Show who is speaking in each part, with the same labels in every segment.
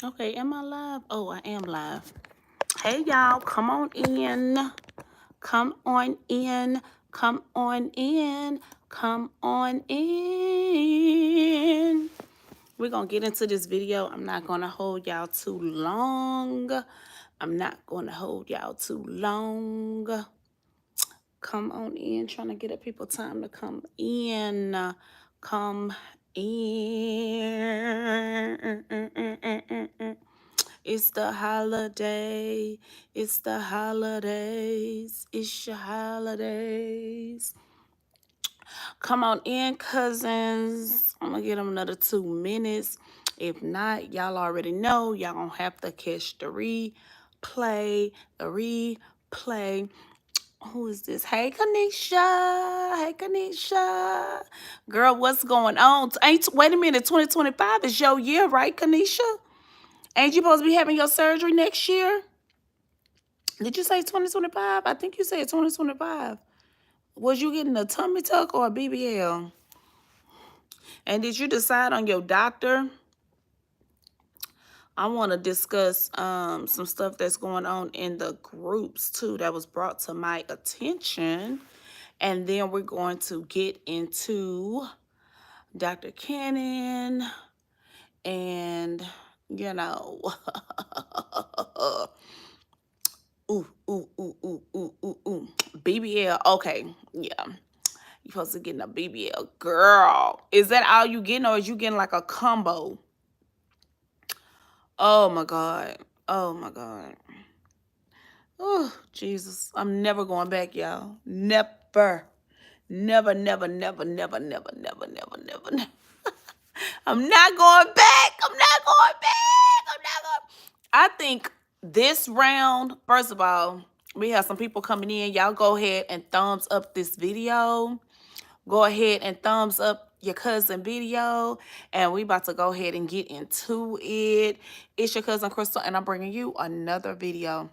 Speaker 1: Okay, am I live? Oh, I am live. Hey, y'all, come on in. Come on in. Come on in. Come on in. We're going to get into this video. I'm not going to hold y'all too long. I'm not going to hold y'all too long. Come on in. Trying to get people time to come in. Come in. It's the holiday. It's the holidays. It's your holidays. Come on in, cousins. I'm going to get them another 2 minutes. If not, y'all already know. Y'all going to have to catch the replay. The replay. Who is this? Hey, Kanisha. Hey, Kanisha. Girl, what's going on? Wait a minute. 2025 is your year, right, Kanisha? Ain't you supposed to be having your surgery next year? Did you say 2025? I think you said 2025. Was you getting a tummy tuck or a BBL? And did you decide on your doctor? I want to discuss some stuff that's going on in the groups too that was brought to my attention. And then we're going to get into Dr. Cannon and, you know, BBL. Okay, yeah. You supposed to get a BBL. Girl, is that all you getting, or is you getting like a combo? Oh, my God. Oh, my God. Oh, Jesus. I'm never going back, y'all. Never. Never, never, never, never, never, never, never, never, never. I'm not going back. I'm not going back. I'm not going. I think this round, first of all, we have some people coming in. Y'all go ahead and thumbs up this video. Go ahead and thumbs up your cousin video. And we about to go ahead and get into it. It's your cousin Krystal, and I'm bringing you another video.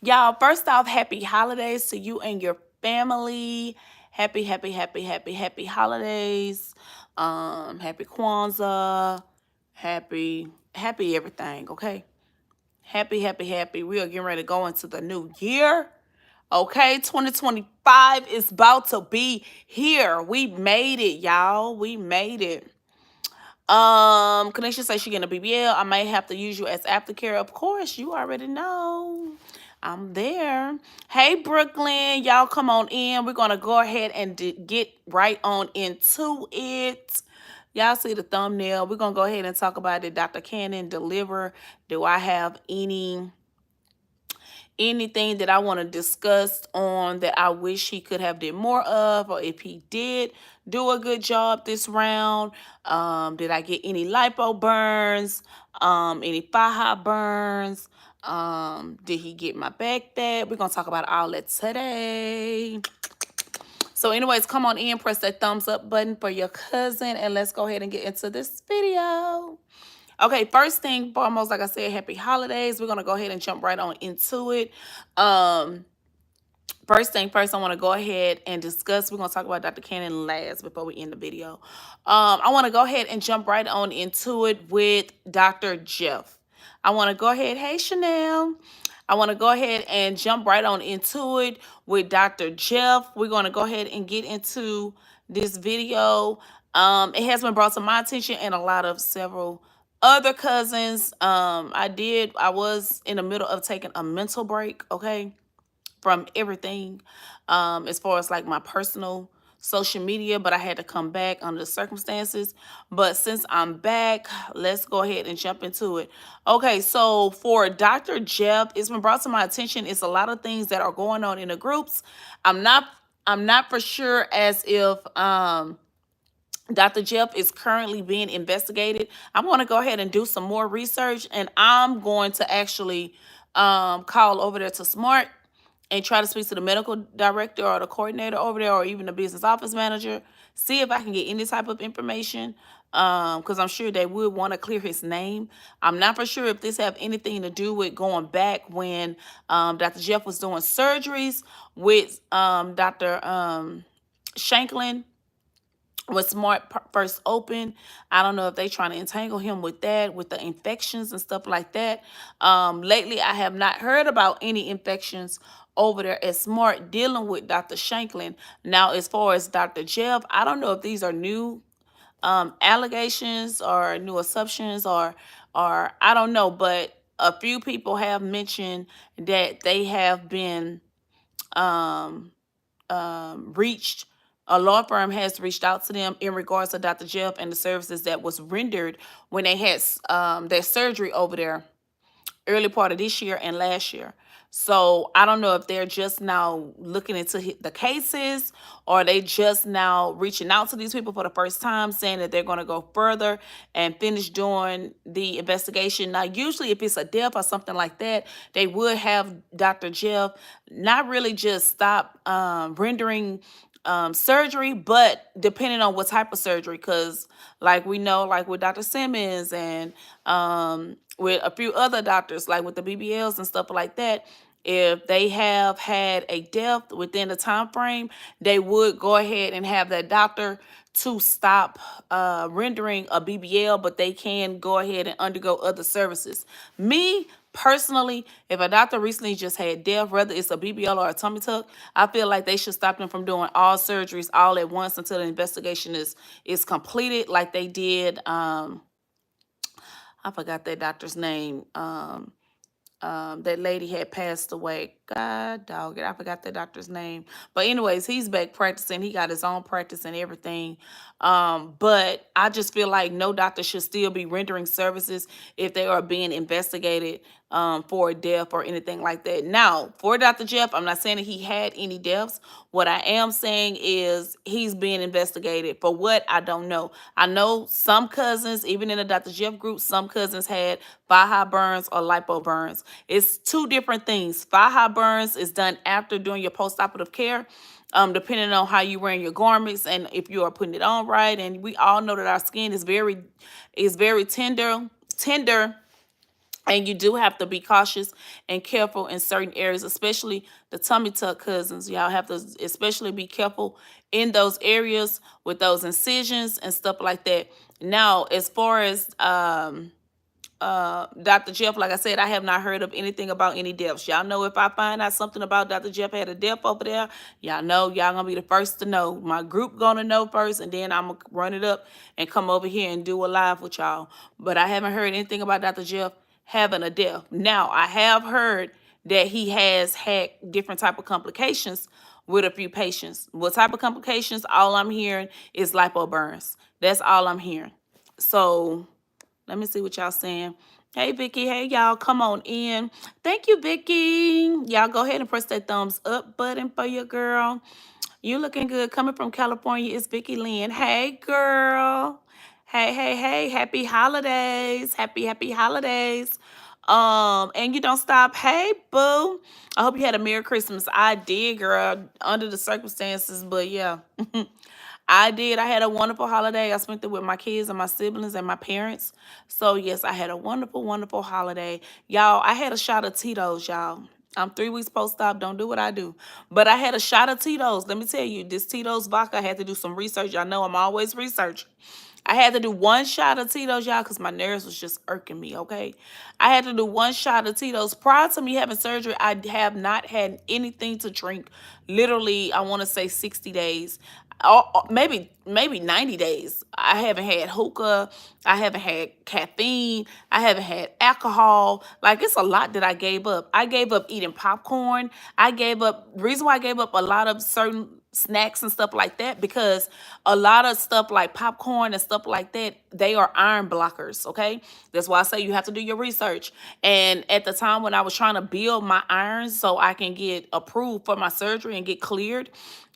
Speaker 1: Y'all, first off, happy holidays to you and your family. Happy, happy, happy, happy, happy holidays. Happy Kwanzaa. Happy everything, okay? Happy, happy, happy. We are getting ready to go into the new year. Okay, 2025 is about to be here. We made it, y'all. We made it. Kanisha says she getting a BBL. I may have to use you as aftercare. Of course, you already know. I'm there. Hey, Brooklyn. Y'all come on in. We're going to go ahead and get right on into it. Y'all see the thumbnail. We're going to go ahead and talk about it. Dr. Cannon deliver. Do I have anything that I want to discuss on that I wish he could have did more of, or if he did do a good job this round? Did I get any lipo burns? Any faja burns? Did he get my back fat? We're going to talk about all that today. So anyways, come on in, press that thumbs up button for your cousin, and let's go ahead and get into this video. Okay, first thing foremost, like I said, happy holidays. We're going to go ahead and jump right on into it. First thing first, I want to go ahead and discuss. We're going to talk about Dr. Cannon last before we end the video. I want to go ahead and jump right on into it with Dr. Jeff. I want to go ahead. Hey, Chanel. I want to go ahead and jump right on into it with Dr. Jeff. We're going to go ahead and get into this video. It has been brought to my attention and a lot of several other cousins. I was in the middle of taking a mental break, okay, from everything, as far as like my personal social media, but I had to come back under the circumstances. But since I'm back, let's go ahead and jump into it. Okay, so for Dr. Jeff, it's been brought to my attention. It's a lot of things that are going on in the groups. I'm not for sure as if Dr. Jeff is currently being investigated. I'm going to go ahead and do some more research, and I'm going to actually call over there to Smart and try to speak to the medical director or the coordinator over there, or even the business office manager, see if I can get any type of information, because I'm sure they would want to clear his name. I'm not for sure if this have anything to do with going back when Dr. Jeff was doing surgeries with Dr. Shanklin, when Smart first opened. I don't know if they trying to entangle him with that, with the infections and stuff like that. Lately, I have not heard about any infections over there at Smart dealing with Dr. Shanklin. Now, as far as Dr. Jeff, I don't know if these are new allegations or new assumptions, or I don't know, but a few people have mentioned that they have been um, reached, a law firm has reached out to them in regards to Dr. Jeff and the services that was rendered when they had their surgery over there early part of this year and last year. So I don't know if they're just now looking into the cases, or they just now reaching out to these people for the first time, saying that they're going to go further and finish doing the investigation. Now, usually if it's a death or something like that, they would have Dr. Jeff not really just stop rendering surgery, but depending on what type of surgery, because like we know, like with Dr. Simmons and with a few other doctors, like with the BBLs and stuff like that, if they have had a death within the time frame, they would go ahead and have that doctor to stop rendering a BBL, but they can go ahead and undergo other services. Me personally, if a doctor recently just had death, whether it's a BBL or a tummy tuck, I feel like they should stop them from doing all surgeries all at once until the investigation is completed, like they did. I forgot that doctor's name. That lady had passed away. God dog it. I forgot that doctor's name. But anyways, he's back practicing. He got his own practice and everything. But I just feel like no doctor should still be rendering services if they are being investigated for a death or anything like that. Now, for Dr. Jeff, I'm not saying that he had any deaths. What I am saying is he's being investigated for what, I don't know. I know some cousins, even in the Dr. Jeff group, some cousins had faja burns or lipo burns. It's two different things. Faja burns is done after doing your post-operative care, depending on how you wearing your garments and if you are putting it on right. And we all know that our skin is very tender, and you do have to be cautious and careful in certain areas, especially the tummy tuck cousins. Y'all have to especially be careful in those areas with those incisions and stuff like that. Now, as far as Dr. Jeff, like I said, I have not heard of anything about any deaths. Y'all know if I find out something about Dr. Jeff had a death over there, y'all know y'all gonna be the first to know. My group gonna know first, and then I'm gonna run it up and come over here and do a live with y'all. But I haven't heard anything about Dr. Jeff having a death. Now, I have heard that he has had different type of complications with a few patients. What type of complications? All I'm hearing is lipo burns. That's all I'm hearing. So let me see what y'all saying. Hey, Vicky. Hey, y'all. Come on in. Thank you, Vicky. Y'all go ahead and press that thumbs up button for your girl. You looking good. Coming from California is Vicky Lynn. Hey, girl. Hey, hey, hey. Happy holidays. Happy holidays. And you don't stop. Hey, boo. I hope you had a Merry Christmas. I did, girl, under the circumstances, but yeah. I did. I had a wonderful holiday. I spent it with my kids and my siblings and my parents. So, yes, I had a wonderful holiday. Y'all, I had a shot of Tito's, y'all. I'm 3 weeks post-op. Don't do what I do. But I had a shot of Tito's. Let me tell you, this Tito's vodka, I had to do some research. Y'all know I'm always researching. I had to do one shot of Tito's, y'all, because my nerves was just irking me, okay? I had to do one shot of Tito's. Prior to me having surgery, I have not had anything to drink. Literally, I want to say 60 days. Or maybe 90 days. I haven't had hookah. I haven't had caffeine. I haven't had alcohol. Like, it's a lot that I gave up. I gave up eating popcorn. I gave up, reason why I gave up a lot of certain snacks and stuff like that, because a lot of stuff like popcorn and stuff like that, they are iron blockers, okay? That's why I say you have to do your research. And at the time when I was trying to build my irons so I can get approved for my surgery and get cleared,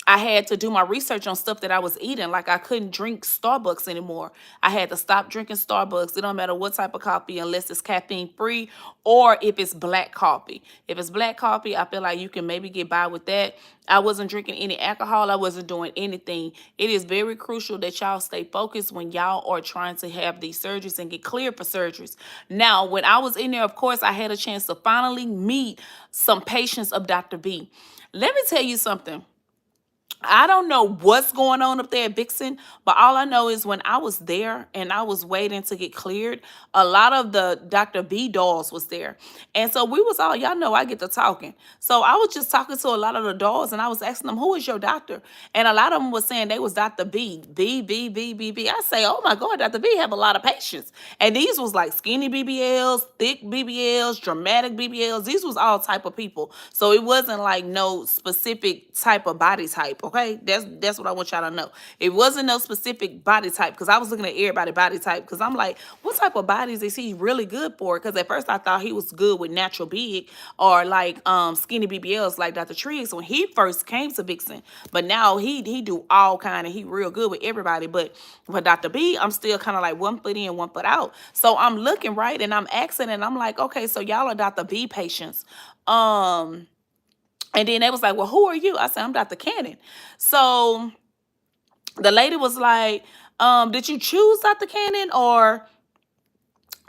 Speaker 1: I had to do my research on stuff that I was eating. Like, I couldn't drink Starbucks anymore. I had to stop drinking Starbucks. It don't matter what type of coffee, unless it's caffeine free or if it's black coffee. If it's black coffee, I feel like you can maybe get by with that. I wasn't drinking any alcohol. I wasn't doing anything. It is very crucial that y'all stay focused when y'all are trying to have these surgeries and get cleared for surgeries. Now, when I was in there, of course, I had a chance to finally meet some patients of Dr. B. Let me tell you something. I don't know what's going on up there at Vixen, but all I know is when I was there and I was waiting to get cleared, a lot of the Dr. V dolls was there. And so we was all, y'all know I get to talking. So I was just talking to a lot of the dolls and I was asking them, who is your doctor? And a lot of them was saying they was Dr. B. B, B, B, B, B. I say, oh my God, Dr. B have a lot of patients. And these was like skinny BBLs, thick BBLs, dramatic BBLs. These was all type of people. So it wasn't like no specific type of body type, okay? That's what I want y'all to know. It wasn't no specific body type because I was looking at everybody body type because I'm like, what type of bodies is he really good for? Because at first I thought he was good with natural big or like skinny BBLs like Dr. Triggs when he first came to Vixen. But now he do all kind of, he real good with everybody. But for Dr. B, I'm still kind of like 1 foot in, 1 foot out. So I'm looking right and I'm asking and I'm like, okay, so y'all are Dr. B patients. And then they was like, well, who are you? I said, I'm Dr. Cannon. So the lady was like, did you choose Dr. Cannon or?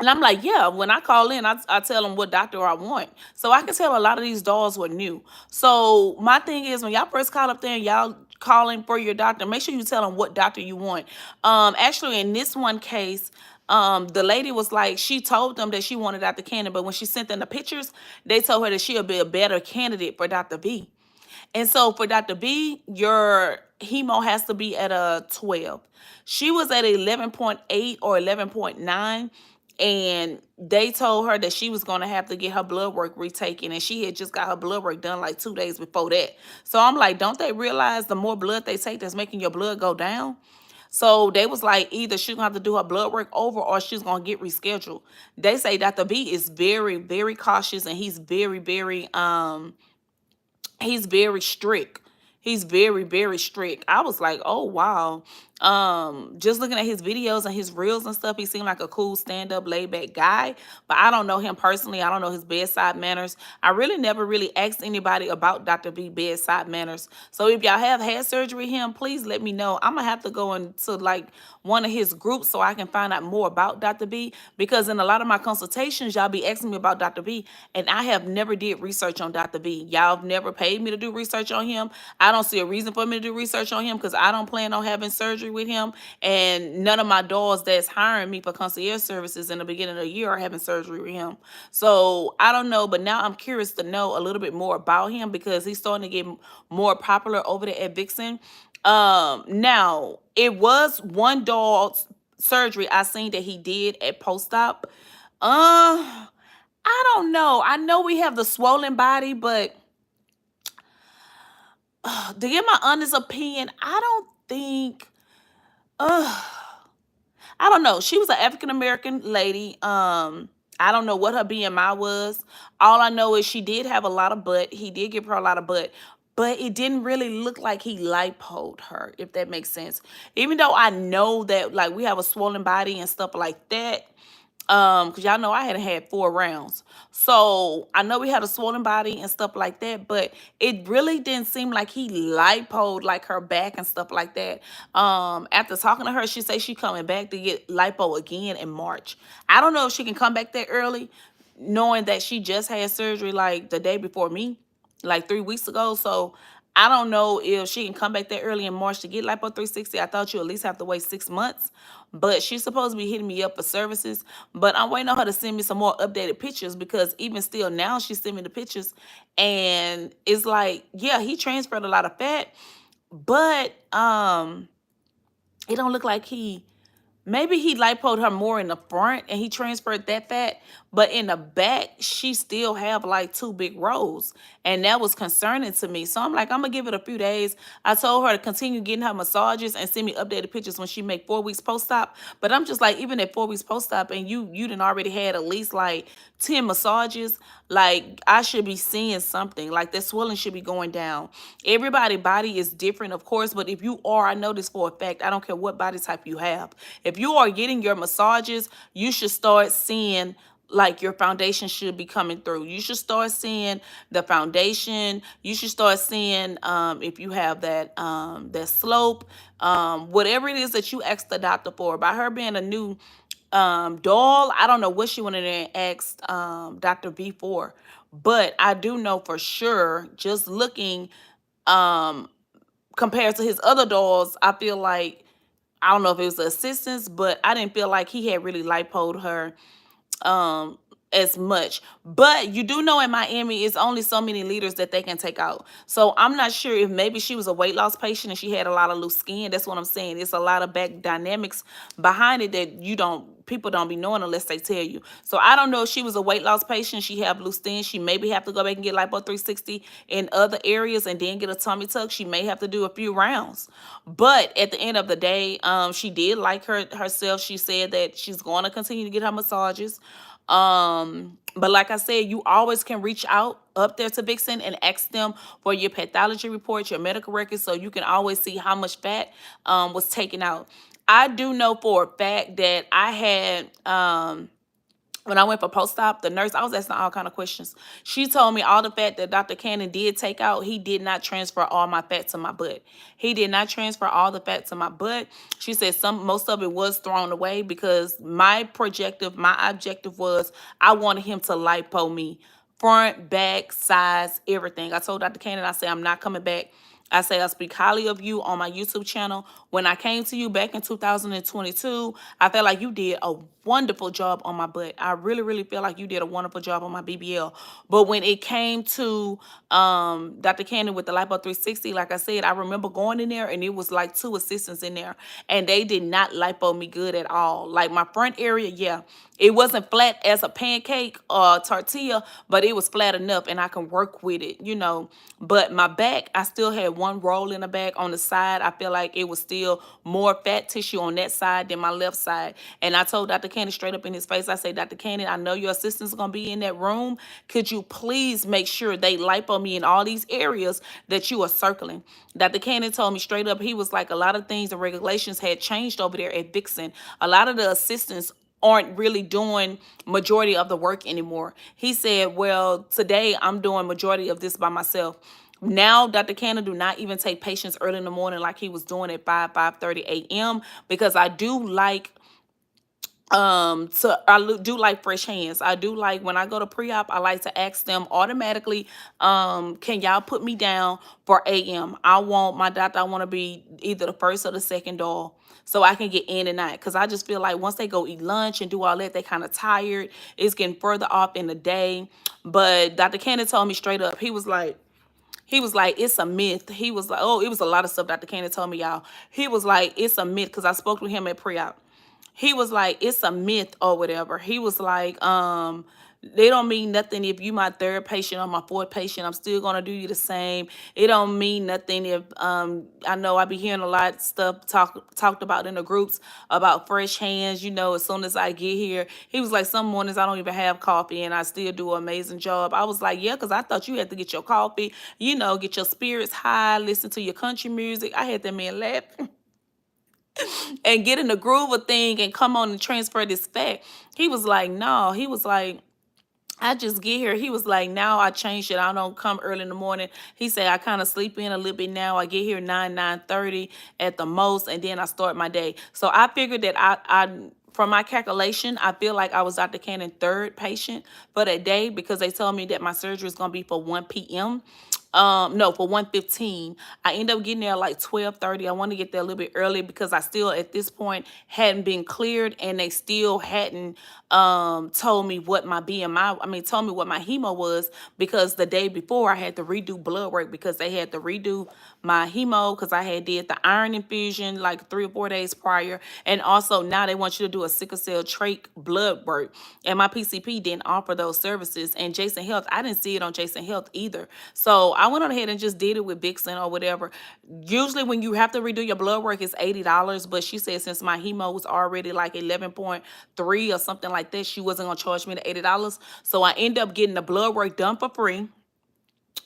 Speaker 1: And I'm like, yeah, when I call in, I tell them what doctor I want. So I can tell a lot of these dolls were new. So my thing is when y'all first call up there and y'all calling for your doctor, make sure you tell them what doctor you want. Actually, in this one case, the lady was like, she told them that she wanted Dr. Cannon, but when she sent them the pictures, they told her that she'll be a better candidate for Dr. B. And so for Dr. B, your hemo has to be at a 12. She was at 11.8 or 11.9. And they told her that she was going to have to get her blood work retaken. And she had just got her blood work done like 2 days before that. So I'm like, don't they realize the more blood they take that's making your blood go down? So they was like, either she's going to have to do her blood work over or she's going to get rescheduled. They say Dr. B is very, very cautious and he's very strict. He's very, very strict. I was like, oh wow. Just looking at his videos and his reels and stuff, he seemed like a cool stand-up, laid-back guy. But I don't know him personally. I don't know his bedside manners. I really never really asked anybody about Dr. B bedside manners. So if y'all have had surgery with him, please let me know. I'm gonna have to go into like one of his groups so I can find out more about Dr. B. Because in a lot of my consultations, y'all be asking me about Dr. B, and I have never did research on Dr. B. Y'all have never paid me to do research on him. I don't see a reason for me to do research on him because I don't plan on having surgery with him. And none of my dolls that's hiring me for concierge services in the beginning of the year are having surgery with him. So I don't know, but now I'm curious to know a little bit more about him because he's starting to get more popular over there at Vixen. Now it was one doll surgery I seen that he did at post-op. I don't know. I know we have the swollen body, but to give my honest opinion, I don't think. I don't know. She was an African American lady. I don't know what her BMI was. All I know is she did have a lot of butt. He did give her a lot of butt, but it didn't really look like he lipoed her, if that makes sense. Even though I know that like we have a swollen body and stuff like that. Because y'all know I hadn't had 4 rounds. So I know we had a swollen body and stuff like that, but it really didn't seem like he lipoed like her back and stuff like that. After talking to her, she said she coming back to get lipo again in March. I don't know if she can come back that early, knowing that she just had surgery like the day before me, like 3 weeks ago. So I don't know if she can come back that early in March to get Lipo 360. I thought you at least have to wait 6 months. But she's supposed to be hitting me up for services. But I'm waiting on her to send me some more updated pictures because even still now she's sending me the pictures. And it's like, yeah, he transferred a lot of fat. But it don't look like maybe he lipoed her more in the front and he transferred that fat, but in the back, she still have like 2 big rolls. And that was concerning to me. So I'm like, I'm going to give it a few days. I told her to continue getting her massages and send me updated pictures when she make 4 weeks post-op. But I'm just like, even at 4 weeks post-op and you done already had at least like 10 massages, like I should be seeing something. Like that swelling should be going down. Everybody's body is different, of course, but if you are, I know this for a fact, I don't care what body type you have. If you are getting your massages, you should start seeing like your foundation should be coming through. You should start seeing the foundation. You should start seeing if you have that slope, whatever it is that you asked the doctor for. By her being a new doll, I don't know what she went in there and asked Dr. V for, but I do know for sure just looking compared to his other dolls, I feel like, I don't know if it was the assistants, but I didn't feel like he had really lipoed her um as much. But you do know in Miami it's only so many liters that they can take out. So I'm not sure if maybe she was a weight loss patient and she had a lot of loose skin. That's what I'm saying. It's a lot of back dynamics behind it that people don't be knowing unless they tell you. So I don't know if she was a weight loss patient, she have loose skin, she maybe have to go back and get lipo 360 in other areas and then get a tummy tuck. She may have to do a few rounds. But at the end of the day, she did like herself. She said that she's going to continue to get her massages. But like I said, you always can reach out up there to Vixen and ask them for your pathology report, your medical records, so you can always see how much fat was taken out. I do know for a fact that I had when I went for post-op, the nurse, I was asking all kind of questions. She told me all the fat that Dr. Cannon did take out, he did not transfer all my fat to my butt. He did not transfer all the fat to my butt. She said most of it was thrown away because my objective was I wanted him to lipo me. Front, back, sides, everything. I told Dr. Cannon, I said, I'm not coming back. I say I speak highly of you on my YouTube channel. When I came to you back in 2022, I felt like you did a wonderful job on my butt. I really, really feel like you did a wonderful job on my BBL. But when it came to Dr. Cannon with the Lipo 360, like I said, I remember going in there and it was like 2 assistants in there. And they did not lipo me good at all. Like my front area, yeah. It wasn't flat as a pancake or tortilla, but it was flat enough and I can work with it, you know. But my back, I still had one roll in the back. On the side, I feel like it was still more fat tissue on that side than my left side. And I told Dr. Cannon straight up in his face, I say, Dr. Cannon, I know your assistant's going to be in that room. Could you please make sure they lipo me in all these areas that you are circling? Dr. Cannon told me straight up, he was like, a lot of things and regulations had changed over there at Vixen. A lot of the assistants aren't really doing majority of the work anymore. He said, well, today I'm doing majority of this by myself. Now, Dr. Cannon do not even take patients early in the morning like he was doing at 5:30 a.m. because I do like do like fresh hands. I do like when I go to pre-op, I like to ask them automatically, can y'all put me down for AM? I want my doctor, I want to be either the first or the second doll so I can get in and out, because I just feel like once they go eat lunch and do all that, they kind of tired. It's getting further off in the day. But Dr. Cannon told me straight up, he was like, it's a myth. He was like, oh, it was a lot of stuff Dr. Cannon told me, y'all. He was like, it's a myth, because I spoke with him at pre-op. He was like, it's a myth or whatever. He was like, they don't mean nothing if you my third patient or my fourth patient. I'm still gonna do you the same. It don't mean nothing if I know I be hearing a lot of stuff talked about in the groups about fresh hands, you know, as soon as I get here. He was like, some mornings I don't even have coffee and I still do an amazing job. I was like, yeah, because I thought you had to get your coffee, you know, get your spirits high, listen to your country music. I had that man laughing and get in the groove of thing and come on and transfer this fat. He was like, no. He was like, I just get here. He was like, now I changed it. I don't come early in the morning. He said, I kind of sleep in a little bit now. I get here 9:30 at the most, and then I start my day. So I figured that from my calculation, I feel like I was Dr. Cannon's third patient for that day, because they told me that my surgery is going to be for 1 p.m. No, for 1:15. I end up getting there like 12:30. I want to get there a little bit early because I still at this point hadn't been cleared, and they still hadn't told me what my BMI, told me what my hemo was, because the day before I had to redo blood work because they had to redo my hemo because I had did the iron infusion like 3 or 4 days prior. And also now they want you to do a sickle cell trait blood work. And my PCP didn't offer those services. And Jason Health, I didn't see it on Jason Health either. So I went on ahead and just did it with Vixen or whatever. Usually when you have to redo your blood work, it's $80. But she said since my hemo was already like 11.3 or something like that, she wasn't going to charge me the $80. So I ended up getting the blood work done for free.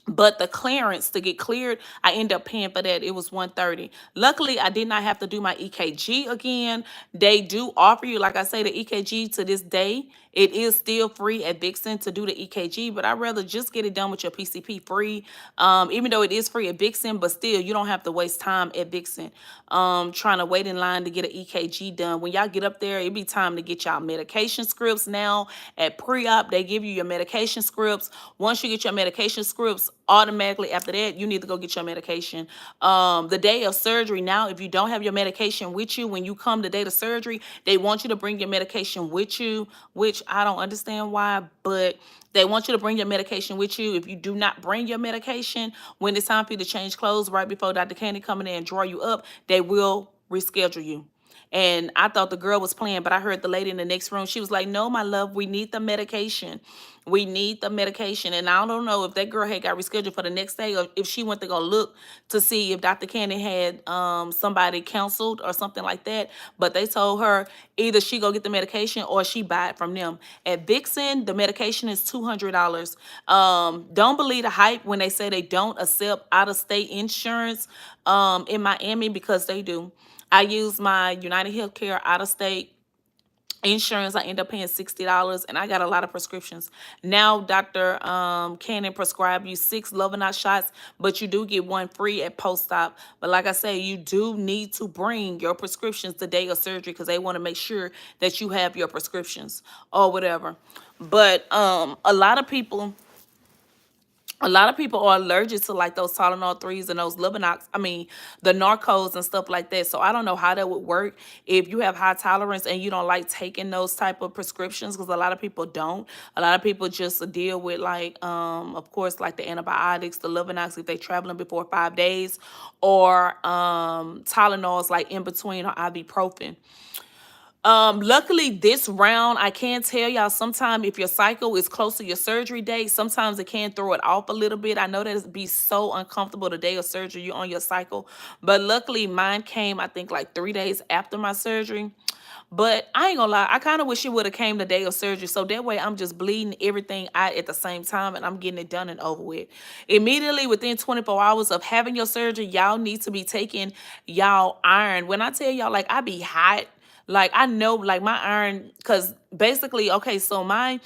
Speaker 1: But the clearance to get cleared, I end up paying for that. It was $130. Luckily, I did not have to do my EKG again. They do offer you, like I say, the EKG to this day It is still free at Vixen to do the EKG, but I'd rather just get it done with your PCP free. Even though it is free at Vixen, but still you don't have to waste time at Vixen trying to wait in line to get an EKG done. When y'all get up there, it be time to get y'all medication scripts now. At pre-op, they give you your medication scripts. Once you get your medication scripts, automatically after that, you need to go get your medication. The day of surgery now, if you don't have your medication with you, when you come the day of surgery, they want you to bring your medication with you, which I don't understand why, but they want you to bring your medication with you. If you do not bring your medication, when it's time for you to change clothes right before Dr. Cannon come in there and draw you up, they will reschedule you. And I thought the girl was playing, but I heard the lady in the next room. She was like, no, my love, we need the medication. We need the medication. And I don't know if that girl had got rescheduled for the next day or if she went to go look to see if Dr. Cannon had somebody counseled or something like that. But they told her either she go get the medication or she buy it from them. At Vixen, the medication is $200. Don't believe the hype when they say they don't accept out-of-state insurance in Miami, because they do. I use my United Healthcare out-of-state insurance. I end up paying $60, and I got a lot of prescriptions. Now, Dr. Cannon prescribed you 6 Lovenox shots, but you do get 1 free at post-op. But like I say, you do need to bring your prescriptions the day of surgery because they want to make sure that you have your prescriptions or whatever. But a lot of people are allergic to like those Tylenol 3s and those Lovenox, the Narcos and stuff like that. So I don't know how that would work if you have high tolerance and you don't like taking those type of prescriptions, because a lot of people don't. A lot of people just deal with like, of course, like the antibiotics, the Lovenox if they're traveling before 5 days, or Tylenols like in between, or ibuprofen. Luckily this round, I can tell y'all, sometime if your cycle is close to your surgery date, sometimes it can throw it off a little bit. I know that it'd be so uncomfortable the day of surgery, you're on your cycle. But luckily mine came, I think, like 3 days after my surgery. But I ain't gonna lie, I kind of wish it would have came the day of surgery. So that way I'm just bleeding everything out at the same time and I'm getting it done and over with. Immediately within 24 hours of having your surgery, y'all need to be taking y'all iron. When I tell y'all, like, I be hot. Like, I know, like, my iron, because basically, okay, so my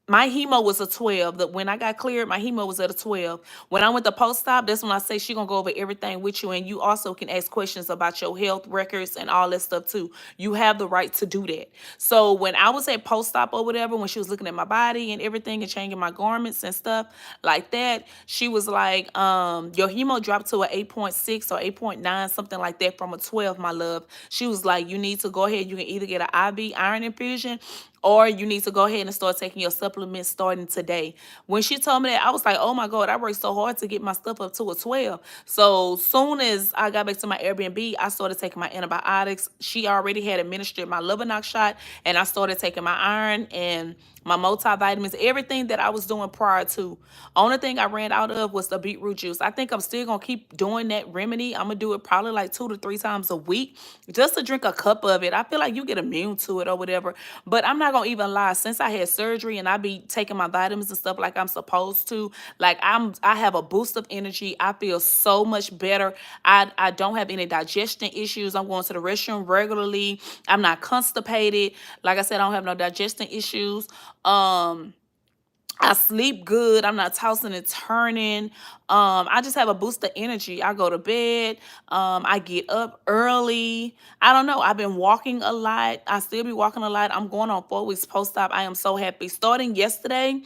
Speaker 1: hemo was a 12. When I got cleared, my hemo was at a 12. When I went to post-op, that's when I say she gonna go over everything with you, and you also can ask questions about your health records and all that stuff too. You have the right to do that. So when I was at post-op or whatever, when she was looking at my body and everything and changing my garments and stuff like that, she was like, your hemo dropped to a 8.6 or 8.9, something like that, from a 12, my love. She was like, you need to go ahead. You can either get an IV iron infusion, or you need to go ahead and start taking your supplements starting today. When she told me that, I was like, oh my God, I worked so hard to get my stuff up to a 12. So soon as I got back to my Airbnb, I started taking my antibiotics. She already had administered my Lovenox shot, and I started taking my iron and my multivitamins, everything that I was doing prior to. Only thing I ran out of was the beetroot juice. I think I'm still going to keep doing that remedy. I'm going to do it probably like 2 to 3 times a week just to drink a cup of it. I feel like you get immune to it or whatever. But I'm not going to even lie. Since I had surgery and I be taking my vitamins and stuff like I'm supposed to, like I have a boost of energy. I feel so much better. I don't have any digestion issues. I'm going to the restroom regularly. I'm not constipated. Like I said, I don't have no digestion issues. I sleep good. I'm not tossing and turning. I just have a boost of energy. I go to bed. I get up early. I don't know. I've been walking a lot. I still be walking a lot. I'm going on 4 weeks post-op. I am so happy. Starting yesterday,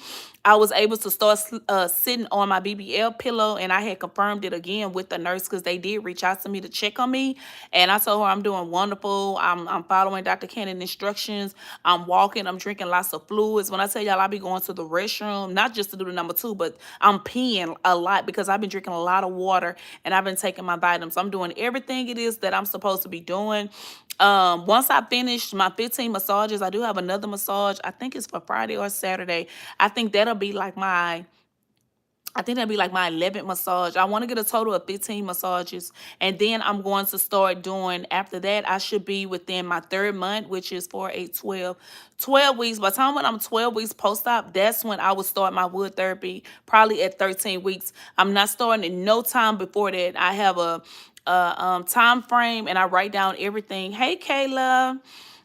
Speaker 1: I was able to start sitting on my BBL pillow, and I had confirmed it again with the nurse because they did reach out to me to check on me. And I told her I'm doing wonderful. I'm following Dr. Cannon instructions. I'm walking. I'm drinking lots of fluids. When I tell y'all I be going to the restroom, not just to do the number 2, but I'm peeing a lot because I've been drinking a lot of water and I've been taking my vitamins. I'm doing everything it is that I'm supposed to be doing. Once I finish my 15 massages, I do have another massage. I think it's for Friday or Saturday. I think that'll be like my 11th massage. I want to get a total of 15 massages. And then I'm going to start doing, after that, I should be within my 3rd month, which is for a 12 weeks. By the time when I'm 12 weeks post-op, that's when I will start my wood therapy, probably at 13 weeks. I'm not starting in no time before that. I have a time frame, and I write down everything. Hey, Kayla.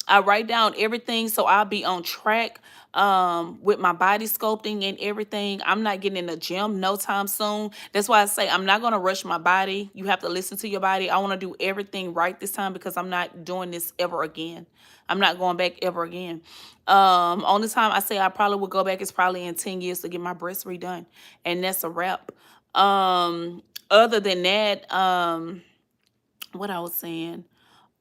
Speaker 1: I write down everything so I'll be on track. with my body sculpting and everything. I'm not getting in the gym no time soon. That's why I say I'm not going to rush my body. You have to listen to your body. I want to do everything right this time because I'm not doing this ever again. I'm not going back ever again. Only time I say I probably would go back is probably in 10 years to get my breasts redone. And that's a wrap. Other than that, what I was saying,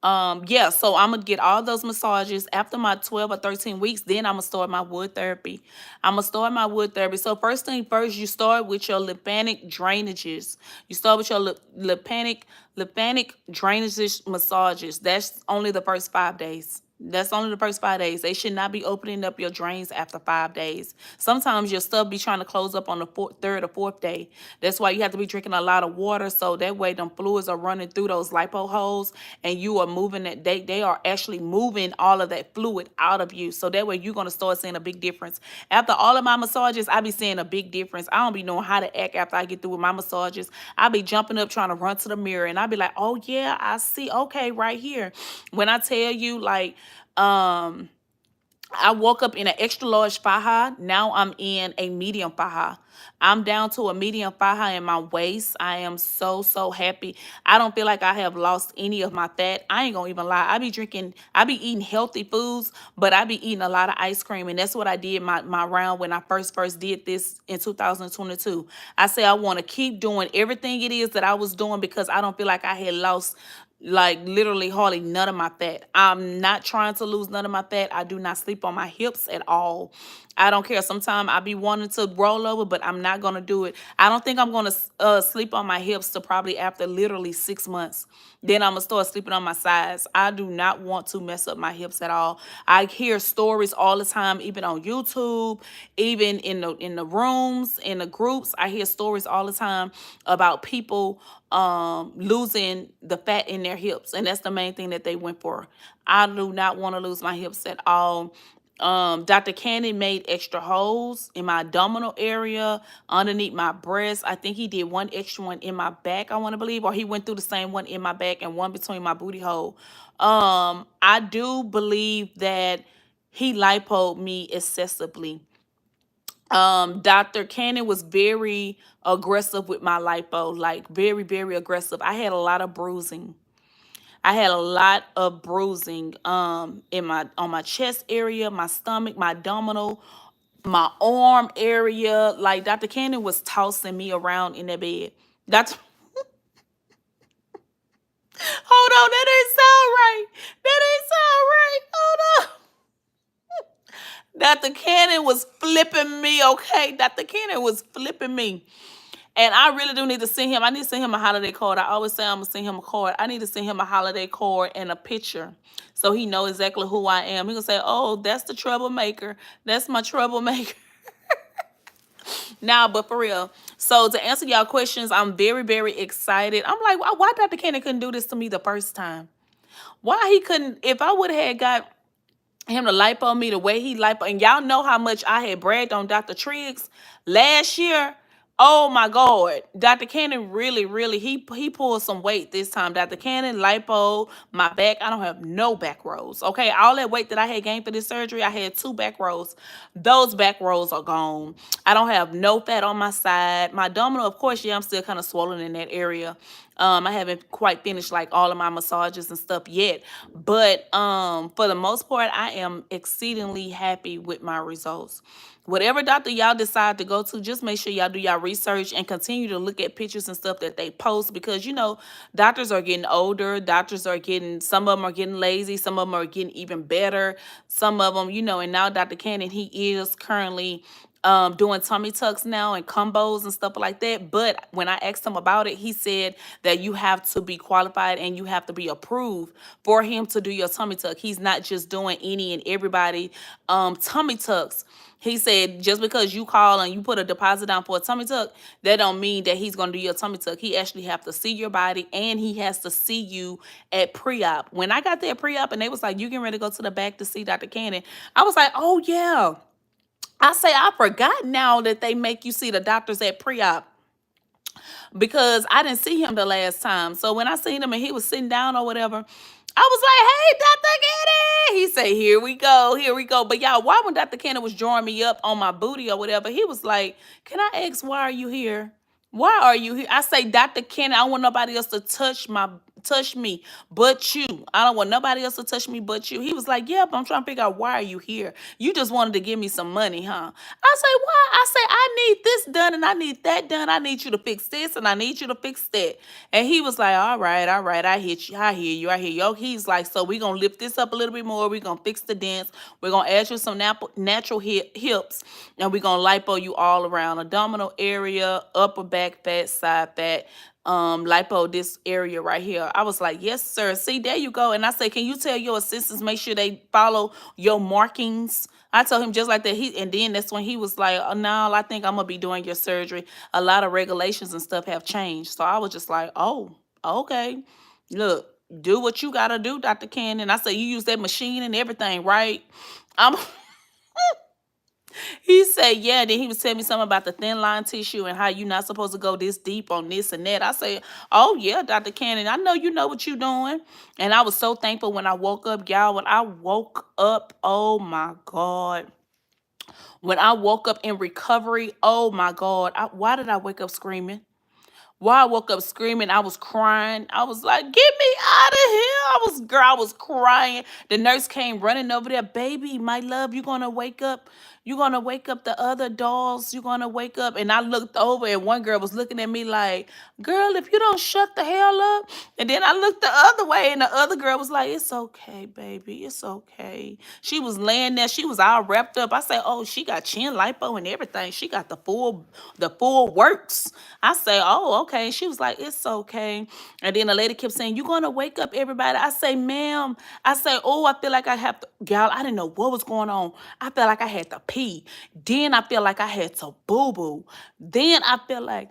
Speaker 1: yeah, so I'm gonna get all those massages after my 12 or 13 weeks. Then I'm gonna start my wood therapy. I'm gonna start my wood therapy. So first thing first, you start with your lymphatic drainages. You start with your lymphatic drainages massages. That's only the first 5 days. That's only the first 5 days. They should not be opening up your drains after 5 days. Sometimes your stuff be trying to close up on the third or fourth day. That's why you have to be drinking a lot of water, so that way them fluids are running through those lipo holes, and you are moving that they are actually moving all of that fluid out of you. So that way you're gonna start seeing a big difference. After all of my massages, I be seeing a big difference. I don't be knowing how to act after I get through with my massages. I be jumping up trying to run to the mirror, and I be like, oh yeah, I see. Okay, right here. When I tell you, like, I woke up in an extra large faja. Now I'm in a medium faja. I'm down to a medium faja in my waist. I am so, so happy. I don't feel like I have lost any of my fat. I ain't gonna even lie. I be eating healthy foods, but I be eating a lot of ice cream. And that's what I did my round when I first did this in 2022. I say I want to keep doing everything it is that I was doing because I don't feel like I had lost like literally hardly none of my fat. I'm not trying to lose none of my fat. I do not sleep on my hips at all. I don't care. Sometimes I be wanting to roll over, but I'm not going to do it. I don't think I'm going to sleep on my hips to probably after literally 6 months. Then I'm going to start sleeping on my sides. I do not want to mess up my hips at all. I hear stories all the time, even on YouTube, even in the rooms, in the groups. I hear stories all the time about people losing the fat in their hips, and that's the main thing that they went for. I do not want to lose my hips at all. Dr. Cannon made extra holes in my abdominal area, underneath my breast. I think he did one extra one in my back, I want to believe, or he went through the same one in my back and one between my booty hole. I do believe that he lipoed me excessively. Dr. Cannon was very aggressive with my lipo, like very, very aggressive. I had a lot of bruising. I had a lot of bruising in my on my chest area, my stomach, my abdominal, my arm area. Like Dr. Cannon was tossing me around in that bed. That's hold on, that ain't sound right. That ain't sound right. Hold on. Dr. Cannon was flipping me, okay? Dr. Cannon was flipping me. And I really do need to send him. I need to send him a holiday card. I always say I'm going to send him a card. I need to send him a holiday card and a picture so he know exactly who I am. He going to say, oh, that's the troublemaker. That's my troublemaker. Now, but for real. So to answer y'all questions, I'm very, very excited. I'm like, why Dr. Cannon couldn't do this to me the first time? Why he couldn't? If I would have had got him to lipo me the way he lipo, and y'all know how much I had bragged on Dr. Triggs last year. Oh my God, Dr. Cannon really, really, he pulled some weight this time. Dr. Cannon lipo my back. I don't have no back rolls. Okay, all that weight that I had gained for this surgery, I had 2 back rolls. Those back rolls are gone. I don't have no fat on my side. My abdominal, of course, yeah, I'm still kind of swollen in that area. I haven't quite finished like all of my massages and stuff yet, but for the most part, I am exceedingly happy with my results. Whatever doctor y'all decide to go to, just make sure y'all do y'all research and continue to look at pictures and stuff that they post, because you know doctors are getting older. Doctors are getting, some of them are getting lazy, some of them are getting even better. Some of them, you know, and now Dr. Cannon, he is currently doing tummy tucks now and combos and stuff like that. But when I asked him about it, he said that you have to be qualified and you have to be approved for him to do your tummy tuck. He's not just doing any and everybody tummy tucks. He said just because you call and you put a deposit down for a tummy tuck, that don't mean that he's going to do your tummy tuck. He actually have to see your body, and he has to see you at pre-op. When I got there pre-op and they was like, you getting ready to go to the back to see Dr. Cannon, I was like, oh yeah. I say I forgot now that they make you see the doctors at pre-op, because I didn't see him the last time. So when I seen him and he was sitting down or whatever, I was like, hey, Dr. Cannon. He said, here we go, here we go. But y'all, why when Dr. Cannon was drawing me up on my booty or whatever, he was like, can I ask, why are you here? Why are you here? I say, Dr. Cannon, I don't want nobody else to touch me but you. I don't want nobody else to touch me but you. He was like, yeah, but I'm trying to figure out, why are you here? You just wanted to give me some money, huh? I say, why? I say, I need this done and I need that done. I need you to fix this and I need you to fix that. And he was like, all right, I hear you, I hear you. He's like, so we're going to lift this up a little bit more. We're going to fix the dents. We're going to add you some natural hips, and we're going to lipo you all around. Abdominal area, upper back fat, side fat, lipo this area right here. I was like, yes, sir. See, there you go. And I say, can you tell your assistants, make sure they follow your markings? I told him just like that. And then that's when he was like, oh, no, I think I'm gonna be doing your surgery. A lot of regulations and stuff have changed. So I was just like, oh, okay. Look, do what you gotta do, Dr. Cannon. I said, you use that machine and everything, right? I'm He said, yeah. Then he was telling me something about the thin line tissue and how you're not supposed to go this deep on this and that. I said, oh, yeah, Dr. Cannon, I know you know what you're doing. And I was so thankful when I woke up, y'all. When I woke up, oh, my God. When I woke up in recovery, oh, my God. Why did I wake up screaming? Why I woke up screaming, I was crying. I was like, get me out of here. I was crying. The nurse came running over there. Baby, my love, you're gonna wake up. You're gonna wake up the other dolls. You're gonna wake up. And I looked over and one girl was looking at me like, girl, if you don't shut the hell up. And then I looked the other way and the other girl was like, it's okay, baby. It's okay. She was laying there. She was all wrapped up. I said, oh, she got chin lipo and everything. She got the full works. I say, oh, okay. She was like, it's okay. And then the lady kept saying, you're going to wake up everybody. I say, ma'am. I say, oh, I feel like I have to. Y'all, I didn't know what was going on. I felt like I had to pee. Then I feel like I had to boo-boo. Then I felt like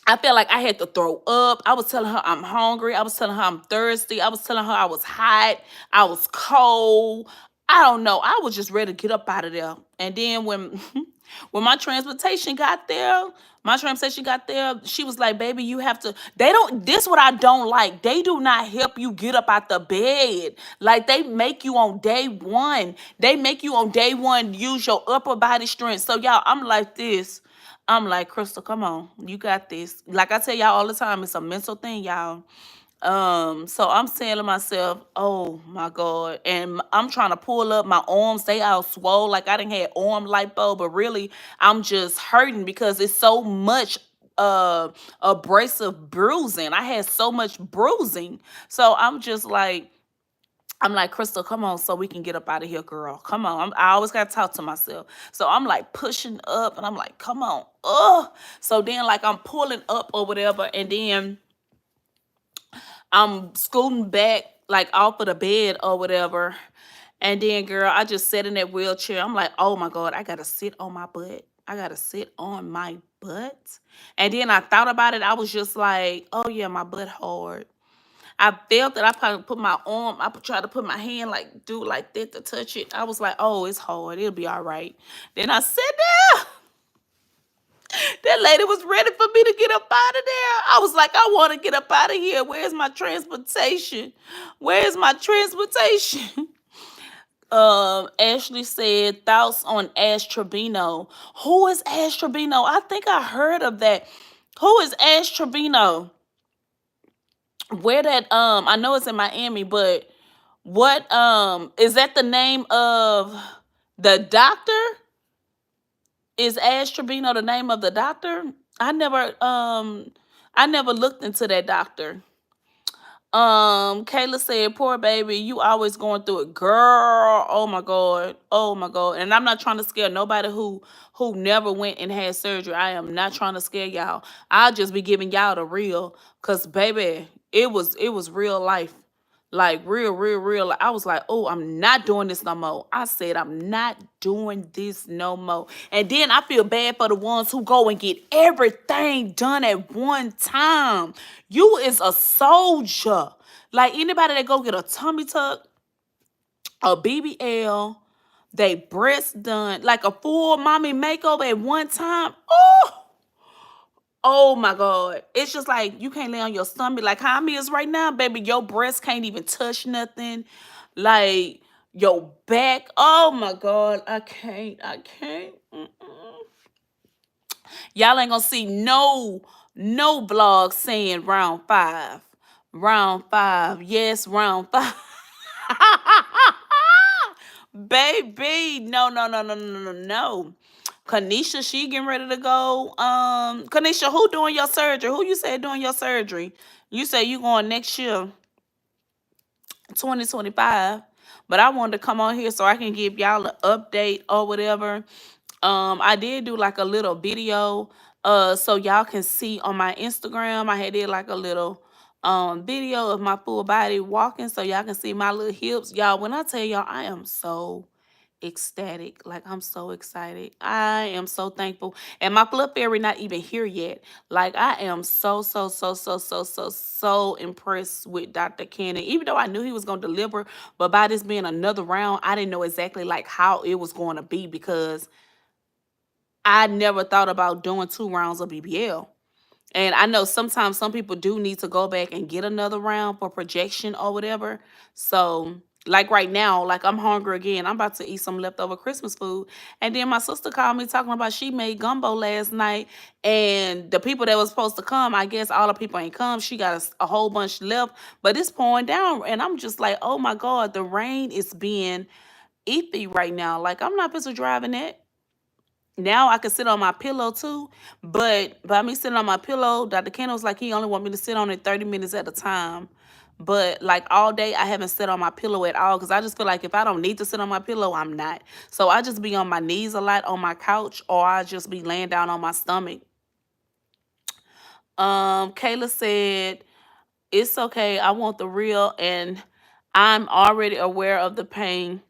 Speaker 1: I had to throw up. I was telling her I'm hungry. I was telling her I'm thirsty. I was telling her I was hot. I was cold. I don't know. I was just ready to get up out of there. And then when when my transportation got there, she was like, baby, you have to, this what I don't like. They do not help you get up out the bed. Like they make you on day one. They make you on day one use your upper body strength. So y'all, I'm like this. I'm like, Krystal, come on. You got this. Like I tell y'all all the time, it's a mental thing, y'all. So I'm saying to myself, oh my God. And I'm trying to pull up my arms. They all swole. Like I didn't have arm lipo, but really I'm just hurting because it's so much abrasive bruising. I had so much bruising. So I'm like, Krystal, come on, so we can get up out of here, girl. Come on. I always got to talk to myself. So I'm like pushing up and I'm like, come on. Ugh. So then like I'm pulling up or whatever. And then I'm scooting back like off of the bed or whatever. And then, girl, I just sat in that wheelchair. I'm like, oh my God, I gotta sit on my butt. I gotta sit on my butt. And then I thought about it. I was just like, oh yeah, my butt hard. I felt that I probably put my arm, I tried to put my hand like, do like that to touch it. I was like, oh, it's hard. It'll be all right. Then I sat down. That lady was ready for me to get up out of there. I was like, I want to get up out of here. Where's my transportation? Where's my transportation? Ashley said, thoughts on Ash Trevino. Who is Ash Trevino? I think I heard of that. Who is Ash Trevino? Where that, I know it's in Miami, but what, is that the name of the doctor? Is Ash Trevino the name of the doctor? I never looked into that doctor. Kayla said, poor baby, you always going through it. Girl, oh my God. Oh my God. And I'm not trying to scare nobody who never went and had surgery. I am not trying to scare y'all. I'll just be giving y'all the real. Cause baby, it was real life. Like real. I was like, oh, I'm not doing this no more. I said, I'm not doing this no more. And then I feel bad for the ones who go and get everything done at one time. You is a soldier. Like anybody that go get a tummy tuck, a BBL, they breasts done, like a full mommy makeover at one time. Oh, Oh my God. It's just like you can't lay on your stomach like how me is right now, baby. Your breast can't even touch nothing. Like your back. Oh my God. I can't. I can't. Mm-mm. Y'all ain't gonna see no blog saying round five. Round five. Yes, round five. Baby, no. Kanisha, she getting ready to go. Kanisha, who doing your surgery? Who you said doing your surgery? You say you going next year, 2025. But I wanted to come on here so I can give y'all an update or whatever. I did do like a little video, so y'all can see on my Instagram. I had did like a little video of my full body walking, so y'all can see my little hips. Y'all, when I tell y'all, I am so ecstatic. Like I'm so excited. I am so thankful. And my fluff fairy not even here yet. Like I am so impressed with Dr. Cannon. Even though I knew he was gonna deliver, but by this being another round, I didn't know exactly like how it was going to be because I never thought about doing 2 rounds of BBL. And I know sometimes some people do need to go back and get another round for projection or whatever. So, like right now, like I'm hungry again. I'm about to eat some leftover Christmas food. And then my sister called me talking about she made gumbo last night. And the people that was supposed to come, I guess all the people ain't come. She got a whole bunch left, but it's pouring down. And I'm just like, oh my God, the rain is being iffy right now. Like I'm not supposed to driving that. Now I can sit on my pillow too, but by me sitting on my pillow, Dr. Cannon was like he only want me to sit on it 30 minutes at a time. But like all day, I haven't sat on my pillow at all because I just feel like if I don't need to sit on my pillow, I'm not. So I just be on my knees a lot on my couch, or I just be laying down on my stomach. Kayla said it's okay. I want the real, and I'm already aware of the pain.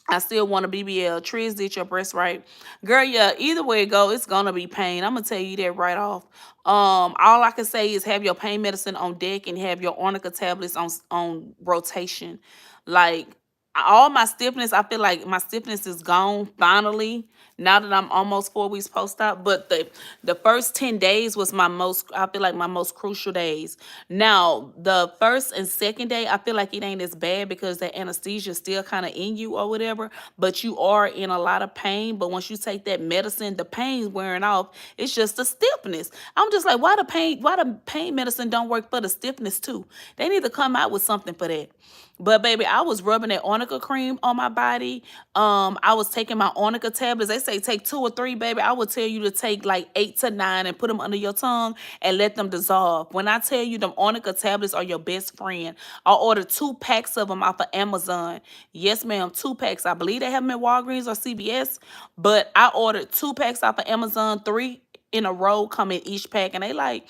Speaker 1: I still want a BBL. Triggs did your breast right. Girl, yeah, either way it go, it's gonna be pain. I'm gonna tell you that right off. All I can say is have your pain medicine on deck and have your arnica tablets on rotation. Like all my stiffness, I feel like my stiffness is gone finally. Now that I'm almost 4 weeks post-op, but the first 10 days was my most, I feel like my most crucial days. Now, the first and second day, I feel like it ain't as bad because the anesthesia is still kind of in you or whatever, but you are in a lot of pain. But once you take that medicine, the pain's wearing off. It's just the stiffness. I'm just like, why the pain medicine don't work for the stiffness too? They need to come out with something for that. But baby, I was rubbing that arnica cream on my body. I was taking my arnica tablets. They say take 2 or 3, baby. I would tell you to take like 8 to 9 and put them under your tongue and let them dissolve. When I tell you them arnica tablets are your best friend, I ordered 2 packs of them off of Amazon. Yes, ma'am, 2 packs. I believe they have them at Walgreens or CVS, but I ordered 2 packs off of Amazon, 3 in a row come in each pack, and they like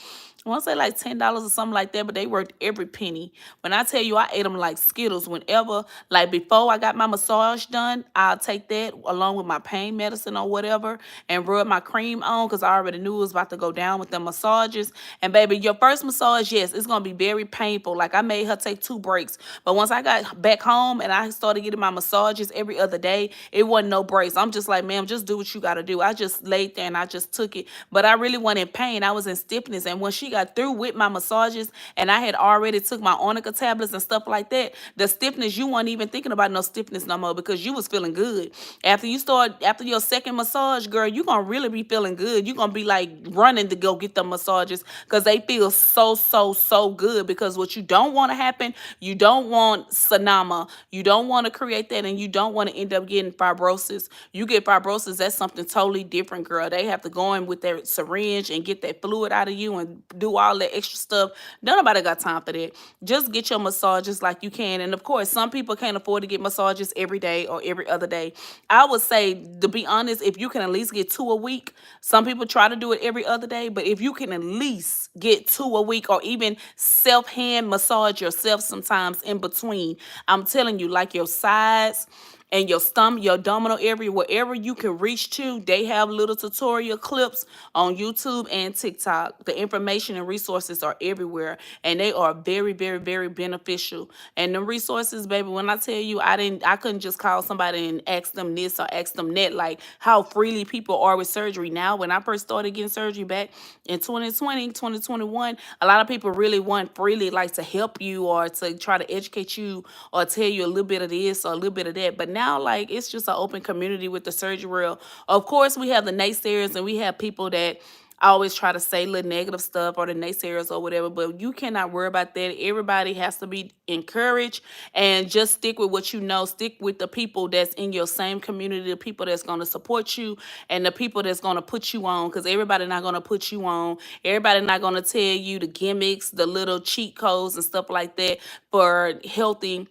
Speaker 1: I want to say like $10 or something like that, but they worked every penny. When I tell you I ate them like Skittles, whenever, like before I got my massage done, I'll take that along with my pain medicine or whatever and rub my cream on because I already knew it was about to go down with the massages. And baby, your first massage, yes, it's going to be very painful. Like I made her take 2 breaks. But once I got back home and I started getting my massages every other day, it wasn't no breaks. I'm just like, ma'am, just do what you got to do. I just laid there and I just took it. But I really wasn't in pain. I was in stiffness. And when she got through with my massages and I had already took my arnica tablets and stuff like that, the stiffness, you weren't even thinking about no stiffness no more because you was feeling good. After your second massage, girl, you're going to really be feeling good. You're going to be like running to go get the massages because they feel so good. Because what you don't want to happen, you don't want Sanama. You don't want to create that, and you don't want to end up getting fibrosis. You get fibrosis, that's something totally different, girl. They have to go in with their syringe and get that fluid out of you and do all that extra stuff. Nobody got time for that. Just get your massages like you can. And of course, some people can't afford to get massages every day or every other day. I would say, to be honest, if you can at least get 2 a week, some people try to do it every other day, but if you can at least get 2 a week or even self-hand massage yourself sometimes in between, I'm telling you, like your sides, and your stomach, your abdominal area, wherever you can reach to, they have little tutorial clips on YouTube and TikTok. The information and resources are everywhere, and they are very, very, very beneficial. And the resources, baby, when I tell you, I couldn't just call somebody and ask them this or ask them that, like how freely people are with surgery now. When I first started getting surgery back in 2020, 2021, a lot of people really want freely, like to help you or to try to educate you or tell you a little bit of this or a little bit of that. But now, like, it's just an open community with the surgery world. Of course, we have the naysayers and we have people that always try to say little negative stuff or the naysayers or whatever, but you cannot worry about that. Everybody has to be encouraged and just stick with what you know. Stick with the people that's in your same community, the people that's going to support you and the people that's going to put you on, because everybody not going to put you on. Everybody not going to tell you the gimmicks, the little cheat codes and stuff like that for healthy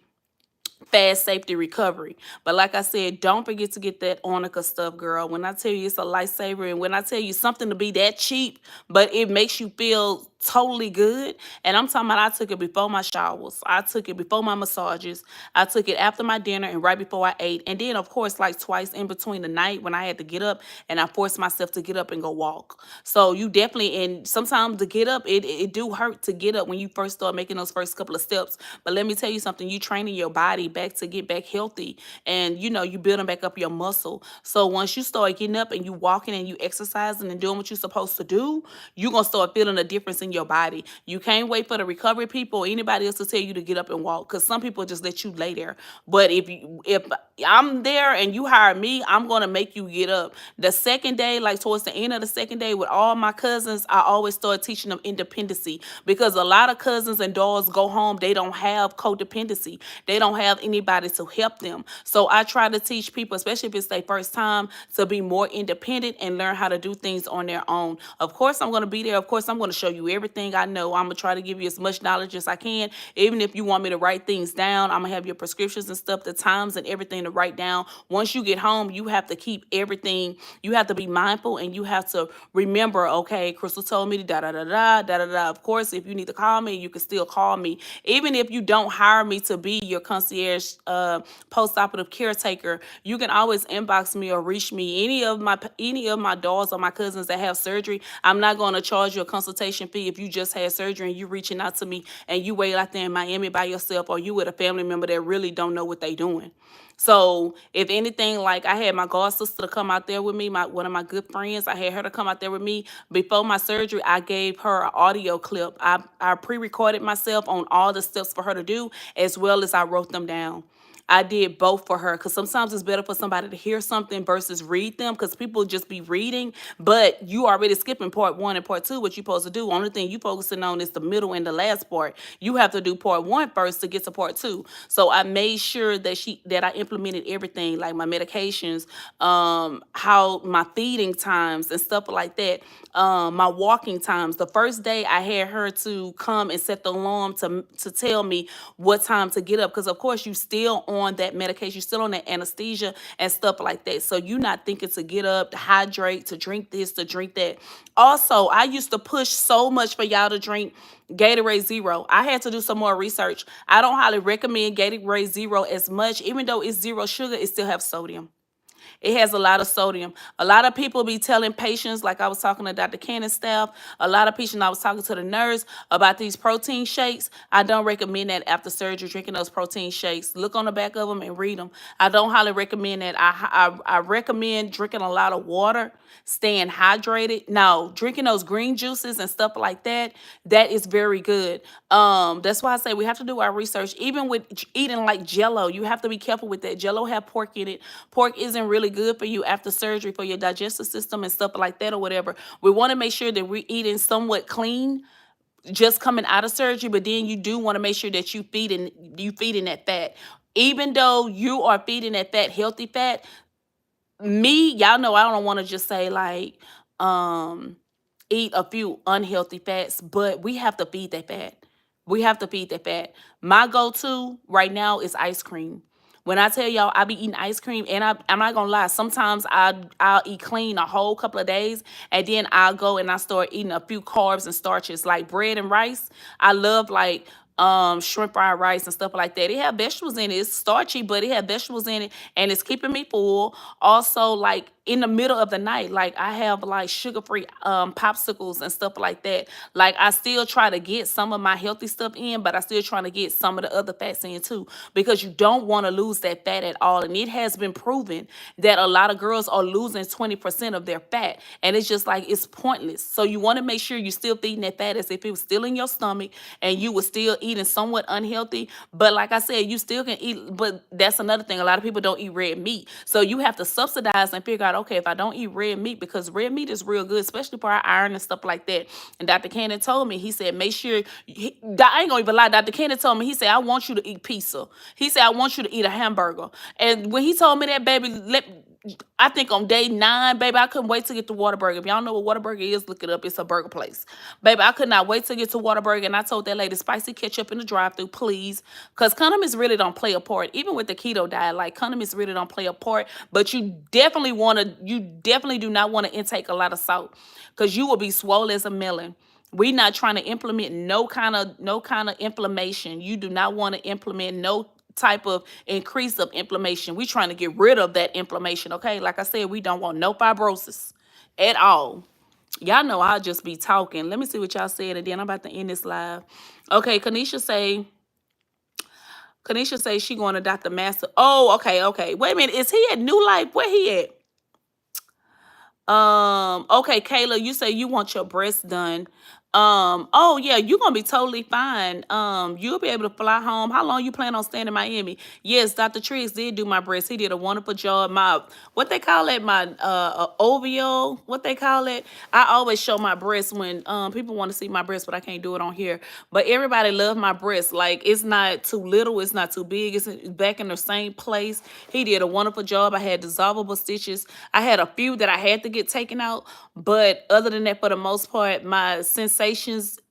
Speaker 1: fast safety recovery. But like I said, don't forget to get that Arnica stuff, girl. When I tell you it's a lifesaver, and when I tell you something to be that cheap, but it makes you feel totally good. And I'm talking about I took it before my showers. I took it before my massages. I took it after my dinner and right before I ate. And then, of course, like twice in between the night when I had to get up and I forced myself to get up and go walk. So you definitely, and sometimes to get up, it do hurt to get up when you first start making those first couple of steps. But let me tell you something, you training your body back to get back healthy, and you building back up your muscle. So once you start getting up and you walking and you exercising and doing what you're supposed to do, you're gonna start feeling a difference in your body. You can't wait for the recovery people or anybody else to tell you to get up and walk, because some people just let you lay there. But if I'm there and you hire me, I'm gonna make you get up. The second day, like towards the end of the second day, with all my cousins, I always start teaching them independency, because a lot of cousins and daughters go home, they don't have codependency. They don't have anybody to help them. So I try to teach people, especially if it's their first time, to be more independent and learn how to do things on their own. Of course, I'm going to be there. Of course, I'm going to show you everything I know. I'm going to try to give you as much knowledge as I can. Even if you want me to write things down, I'm going to have your prescriptions and stuff, the times and everything to write down. Once you get home, you have to keep everything. You have to be mindful and you have to remember, okay, Krystal told me da da da da da da da. Of course, if you need to call me, you can still call me. Even if you don't hire me to be your concierge post-operative caretaker, you can always inbox me or reach me. Any of my daughters or my cousins that have surgery, I'm not going to charge you a consultation fee if you just had surgery and you reaching out to me and you wait out there in Miami by yourself, or you with a family member that really don't know what they doing. So if anything, like I had my god sister to come out there with me, one of my good friends, I had her to come out there with me. Before my surgery, I gave her an audio clip. I pre-recorded myself on all the steps for her to do, as well as I wrote them down. I did both for her, because sometimes it's better for somebody to hear something versus read them, because people just be reading, but you already skipping part one and part two, what you're supposed to do. Only thing you focusing on is the middle and the last part. You have to do part one first to get to part two. So I made sure that I implemented everything, like my medications, how my feeding times and stuff like that, my walking times. The first day I had her to come and set the alarm to tell me what time to get up, because of course you still on that medication, you're still on that anesthesia and stuff like that. So you're not thinking to get up, to hydrate, to drink this, to drink that. Also, I used to push so much for y'all to drink Gatorade Zero. I had to do some more research. I don't highly recommend Gatorade Zero as much. Even though it's zero sugar, it still has sodium. It has a lot of sodium. A lot of people be telling patients, like I was talking to Dr. Cannon staff, a lot of patients, I was talking to the nurse about these protein shakes. I don't recommend that after surgery, drinking those protein shakes. Look on the back of them and read them. I don't highly recommend that. I recommend drinking a lot of water, staying hydrated. Now, drinking those green juices and stuff like that, that is very good. That's why I say we have to do our research. Even with eating like Jello, you have to be careful with that. Jello have pork in it. Pork isn't really good for you after surgery, for your digestive system and stuff like that or whatever. We want to make sure that we're eating somewhat clean just coming out of surgery, but then you do want to make sure that you feeding that fat. Even though you are feeding that fat, healthy fat, y'all know I don't want to just say like eat a few unhealthy fats, but we have to feed that fat. We have to feed that fat. My go-to right now is ice cream. When I tell y'all I be eating ice cream, and I'm not gonna lie, sometimes I'll eat clean a whole couple of days, and then I'll go and I start eating a few carbs and starches like bread and rice. I love like shrimp fried rice and stuff like that. It have vegetables in it. It's starchy, but it have vegetables in it, and it's keeping me full. Also, like in the middle of the night, like I have like sugar-free popsicles and stuff like that. Like I still try to get some of my healthy stuff in, but I still trying to get some of the other fats in too, because you don't want to lose that fat at all. And it has been proven that a lot of girls are losing 20% of their fat, and it's just like it's pointless. So you want to make sure you're still feeding that fat as if it was still in your stomach and you were still eating somewhat unhealthy. But like I said, you still can eat. But that's another thing. A lot of people don't eat red meat. So you have to subsidize and figure out, okay, if I don't eat red meat, because red meat is real good, especially for our iron and stuff like that. And Dr. Cannon told me, he said, make sure, I ain't gonna even lie, Dr. Cannon told me, he said, I want you to eat pizza. He said, I want you to eat a hamburger. And when he told me that, baby, I think on day 9, baby, I couldn't wait to get to Whataburger. If y'all know what Whataburger is, look it up. It's a burger place. Baby, I could not wait to get to Whataburger, and I told that lady, spicy ketchup in the drive-thru, please. Because condiments really don't play a part. Even with the keto diet, like condiments really don't play a part. But you definitely do not want to intake a lot of salt, because you will be swole as a melon. We not trying to implement no kind of inflammation. You do not want to implement no type of increase of inflammation. We trying to get rid of that inflammation, okay? Like I said, we don't want no fibrosis at all. Y'all know I'll just be talking. Let me see what y'all said, and then I'm about to end this live. Okay, Kanisha say she going to Dr. Master. Oh, okay. Wait a minute. Is he at New Life? Where he at? Okay, Kayla, you say you want your breasts done. Oh yeah, you're gonna be totally fine. You'll be able to fly home. How long you plan on staying in Miami? Yes, Dr. Triggs did do my breasts. He did a wonderful job. My, what they call it, my OVO, what they call it. I always show my breasts when people want to see my breasts, but I can't do it on here. But everybody love my breasts. Like, it's not too little, it's not too big, it's back in the same place. He did a wonderful job. I had dissolvable stitches. I had a few that I had to get taken out, but other than that, for the most part, my sensations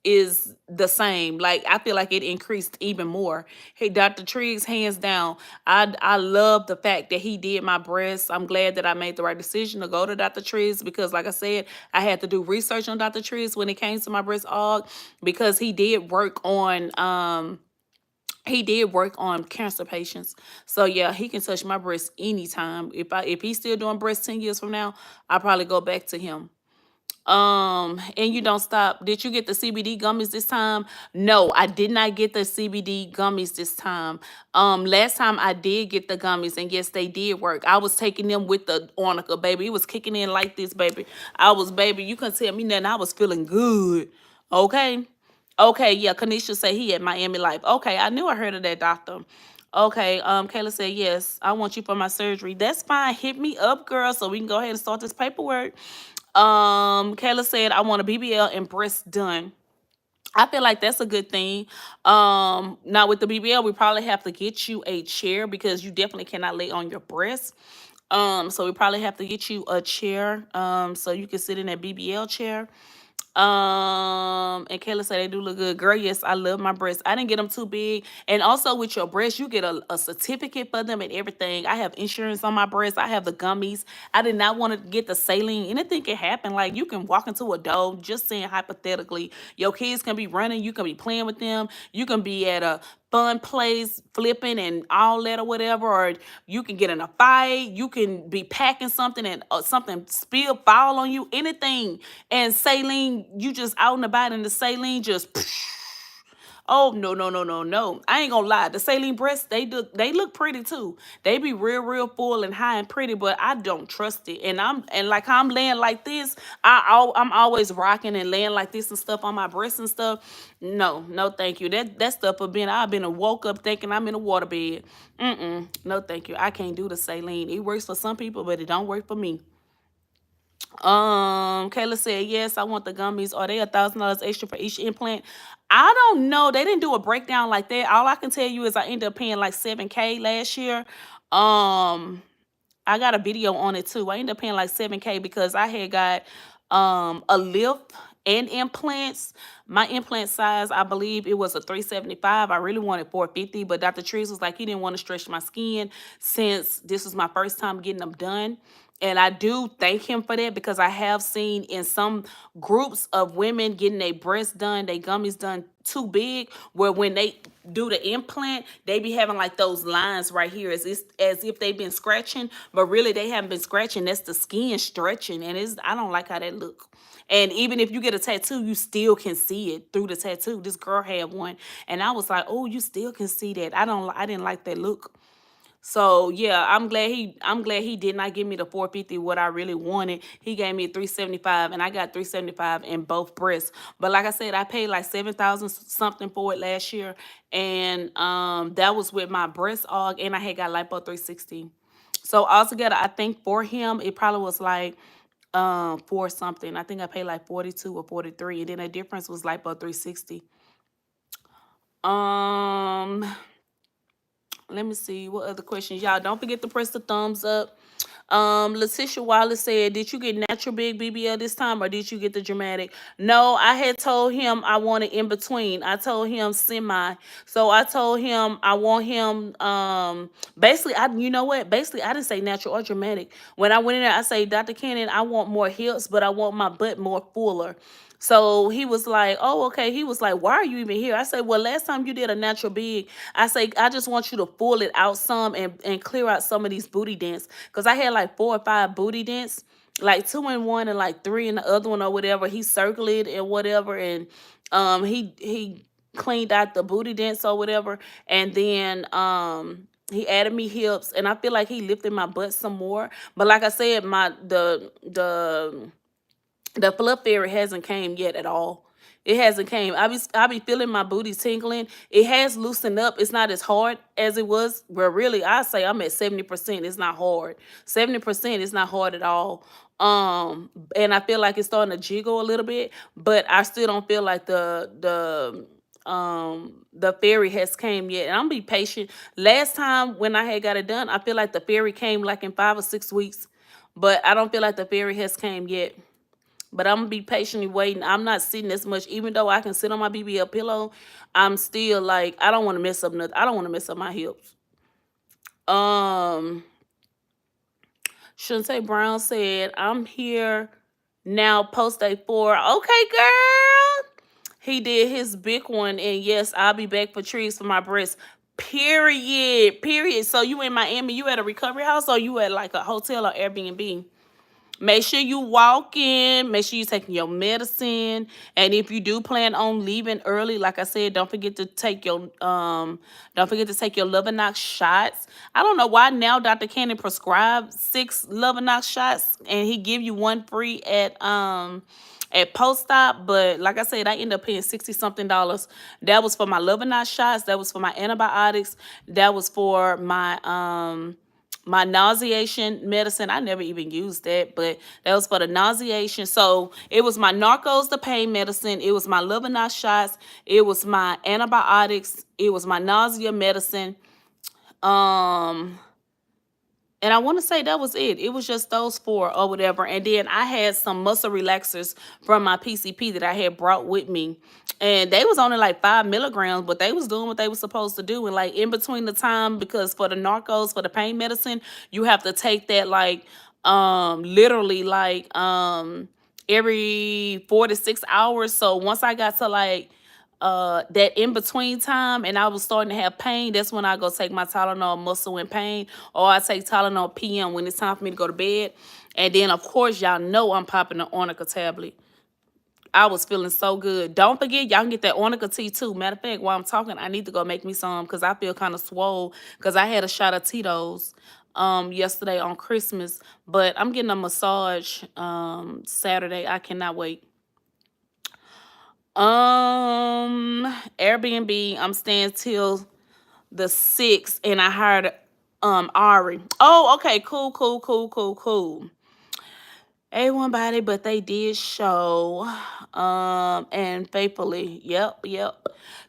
Speaker 1: is the same. Like, I feel like it increased even more. Hey, Dr. Triggs, hands down, I love the fact that he did my breasts. I'm glad that I made the right decision to go to Dr. Triggs, because like I said, I had to do research on Dr. Triggs when it came to my breast aug, because he did work on cancer patients. So yeah, he can touch my breast anytime. If he's still doing breasts 10 years from now, I'll probably go back to him. And you don't stop. Did you get the CBD gummies this time? No, I did not get the CBD gummies this time. Last time I did get the gummies, and yes, they did work. I was taking them with the arnica, baby. It was kicking in like this, baby. Baby, you couldn't tell me nothing. I was feeling good. Okay. Okay, yeah, Kanisha said he at Miami Life. Okay, I knew I heard of that, doctor. Okay, Kayla said, yes, I want you for my surgery. That's fine. Hit me up, girl, so we can go ahead and start this paperwork. Kayla said, I want a BBL and breasts done. I feel like that's a good thing. Now with the BBL, we probably have to get you a chair, because you definitely cannot lay on your breasts. So we probably have to get you a chair, so you can sit in that BBL chair. And Kayla said they do look good. Girl, yes, I love my breasts. I didn't get them too big. And also with your breasts, you get a certificate for them and everything. I have insurance on my breasts. I have the gummies. I did not want to get the saline. Anything can happen. Like, you can walk into a door, just saying hypothetically, your kids can be running, you can be playing with them, you can be at a fun place flipping and all that or whatever, or you can get in a fight, you can be packing something and something fall on you, anything, and saline, you just out and about and the saline just oh, no. I ain't gonna lie. The saline breasts, they look pretty too. They be real full and high and pretty, but I don't trust it. And like how I'm laying like this, I'm always rocking and laying like this and stuff on my breasts and stuff. No, thank you. That stuff I've been woke up thinking I'm in a waterbed. No, thank you. I can't do the saline. It works for some people, but it don't work for me. Kayla said, yes, I want the gummies. Are they $1,000 extra for each implant? I don't know. They didn't do a breakdown like that. All I can tell you is I ended up paying like $7K last year. I got a video on it too. I ended up paying like $7K because I had got a lift and implants. My implant size, I believe it was a 375. I really wanted 450, but Dr. Triggs was like, he didn't want to stretch my skin since this was my first time getting them done. And I do thank him for that, because I have seen in some groups of women getting their breasts done, their gummies done too big, where when they do the implant, they be having like those lines right here as if they've been scratching, but really they haven't been scratching. That's the skin stretching, and I don't like how that look. And even if you get a tattoo, you still can see it through the tattoo. This girl had one, and I was like, oh, you still can see that. I didn't like that look. So yeah, I'm glad he did not give me the 450 what I really wanted. He gave me 375, and I got 375 in both breasts. But like I said, I paid like 7,000 something for it last year, and that was with my breast aug, and I had got lipo 360. So altogether, I think for him it probably was like for something. I think I paid like 42 or 43, and then the difference was lipo 360. Um Let me see what other questions. Y'all don't forget to press the thumbs up. Letitia Wallace said, did you get natural big BBL this time, or did you get the dramatic? No, I had told him I wanted in between. I told him semi. So I told him I want him basically, you know what? Basically, I didn't say natural or dramatic. When I went in there, I say, Dr. Cannon, I want more hips, but I want my butt more fuller. So he was like, oh, okay. He was like, why are you even here? I said, well, last time you did a natural big, I say, I just want you to pull it out some and clear out some of these booty dents. Because I had like 4 or 5 booty dents, like 2 in one and like 3 in the other one or whatever. He circled it and whatever. And he cleaned out the booty dents or whatever. And then he added me hips. And I feel like he lifted my butt some more. But like I said, the fluff fairy hasn't came yet at all. It hasn't came. I be feeling my booty tingling. It has loosened up. It's not as hard as it was. Well, really, I say I'm at 70%. It's not hard. 70% is not hard at all. And I feel like it's starting to jiggle a little bit, but I still don't feel like the fairy has came yet. And I'm be patient. Last time when I had got it done, I feel like the fairy came like in 5 or 6 weeks, but I don't feel like the fairy has came yet. But I'm gonna be patiently waiting. I'm not sitting as much, even though I can sit on my BBL pillow. I'm still like, I don't want to mess up nothing. I don't want to mess up my hips. Shantae Brown said, I'm here now, post day 4. Okay, girl. He did his big one, and yes, I'll be back for Triggs for my breast. Period. Period. So you in Miami, you at a recovery house, or you at like a hotel or Airbnb? Make sure you walk in. Make sure you're taking your medicine. And if you do plan on leaving early, like I said, don't forget to take your Lovenox shots. I don't know why now Dr. Cannon prescribed 6 Lovenox shots and he give you 1 free at post-op, but like I said, I ended up paying $60-something. That was for my Lovenox shots. That was for my antibiotics. That was for my nauseation medicine. I never even used that, but that was for the nauseation. So it was my Narcos, the pain medicine. It was my Lovenox shots. It was my antibiotics. It was my nausea medicine. And I want to say that was it. It was just those 4 or whatever. And then I had some muscle relaxers from my PCP that I had brought with me. And they was only like 5 milligrams, but they was doing what they was supposed to do. And like in between the time, because for the Narcos, for the pain medicine, you have to take that like literally like every 4 to 6 hours. So once I got to like that in between time and I was starting to have pain, that's when I go take my Tylenol muscle and pain, or I take Tylenol PM when it's time for me to go to bed. And then of course y'all know I'm popping the Arnica tablet. I was feeling so good. Don't forget, y'all can get that Arnica tea too. Matter of fact, while I'm talking, I need to go make me some because I feel kind of swole because I had a shot of Tito's yesterday on Christmas. But I'm getting a massage Saturday. I cannot wait. Airbnb, I'm staying till the 6th, and I hired Ari. Oh, okay, cool. A1 body, but they did show and faithfully. Yep.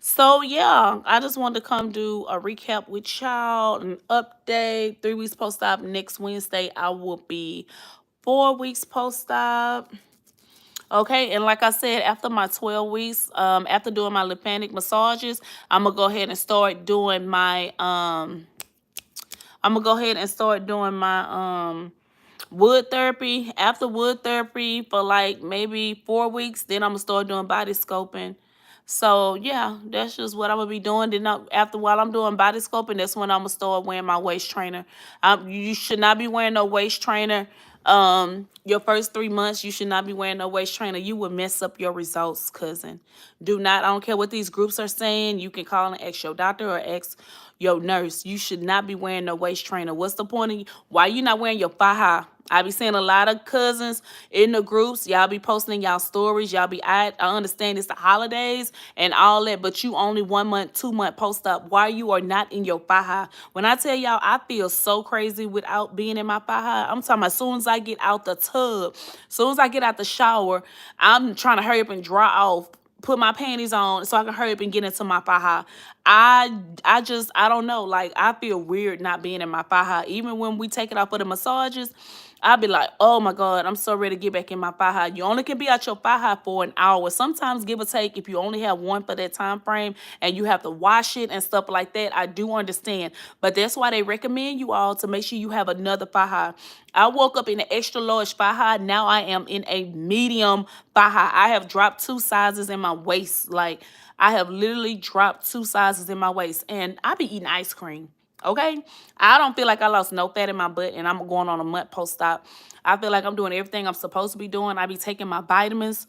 Speaker 1: So yeah, I just wanted to come do a recap with y'all, an update. 3 weeks post-op. Next Wednesday I will be 4 weeks post-op. Okay, and like I said, after my 12 weeks, after doing my lymphatic massages, I'm gonna go ahead and start doing my wood therapy. After wood therapy for like maybe 4 weeks, then I'm gonna start doing body scoping. So yeah, that's just what I'm gonna be doing. Then after while I'm doing body scoping, that's when I'm gonna start wearing my waist trainer. You should not be wearing no waist trainer. Your first 3 months, you should not be wearing no waist trainer. You will mess up your results, cousin. Do not. I don't care what these groups are saying. You can call and ask your doctor or ask your nurse. You should not be wearing no waist trainer. What's the point of why you not wearing your faja? I be seeing a lot of cousins in the groups. Y'all be posting y'all stories. Y'all be, I understand it's the holidays and all that, but you only 1 month, 2 month post up. Why you are not in your faja? When I tell y'all, I feel so crazy without being in my faja. I'm talking about as soon as I get out the tub, as soon as I get out the shower, I'm trying to hurry up and dry off, put my panties on so I can hurry up and get into my faja. I don't know. Like, I feel weird not being in my faja. Even when we take it out for the massages, I'll be like, oh my God, I'm so ready to get back in my faja. You only can be out your faja for an hour. Sometimes, give or take, if you only have one for that time frame and you have to wash it and stuff like that, I do understand. But that's why they recommend you all to make sure you have another faja. I woke up in an extra large faja. Now I am in a medium faja. I have dropped 2 sizes in my waist. Like, I have literally dropped 2 sizes in my waist. And I be eating ice cream. Okay, I don't feel like I lost no fat in my butt, and I'm going on a month post-op. I feel like I'm doing everything I'm supposed to be doing. I be taking my vitamins.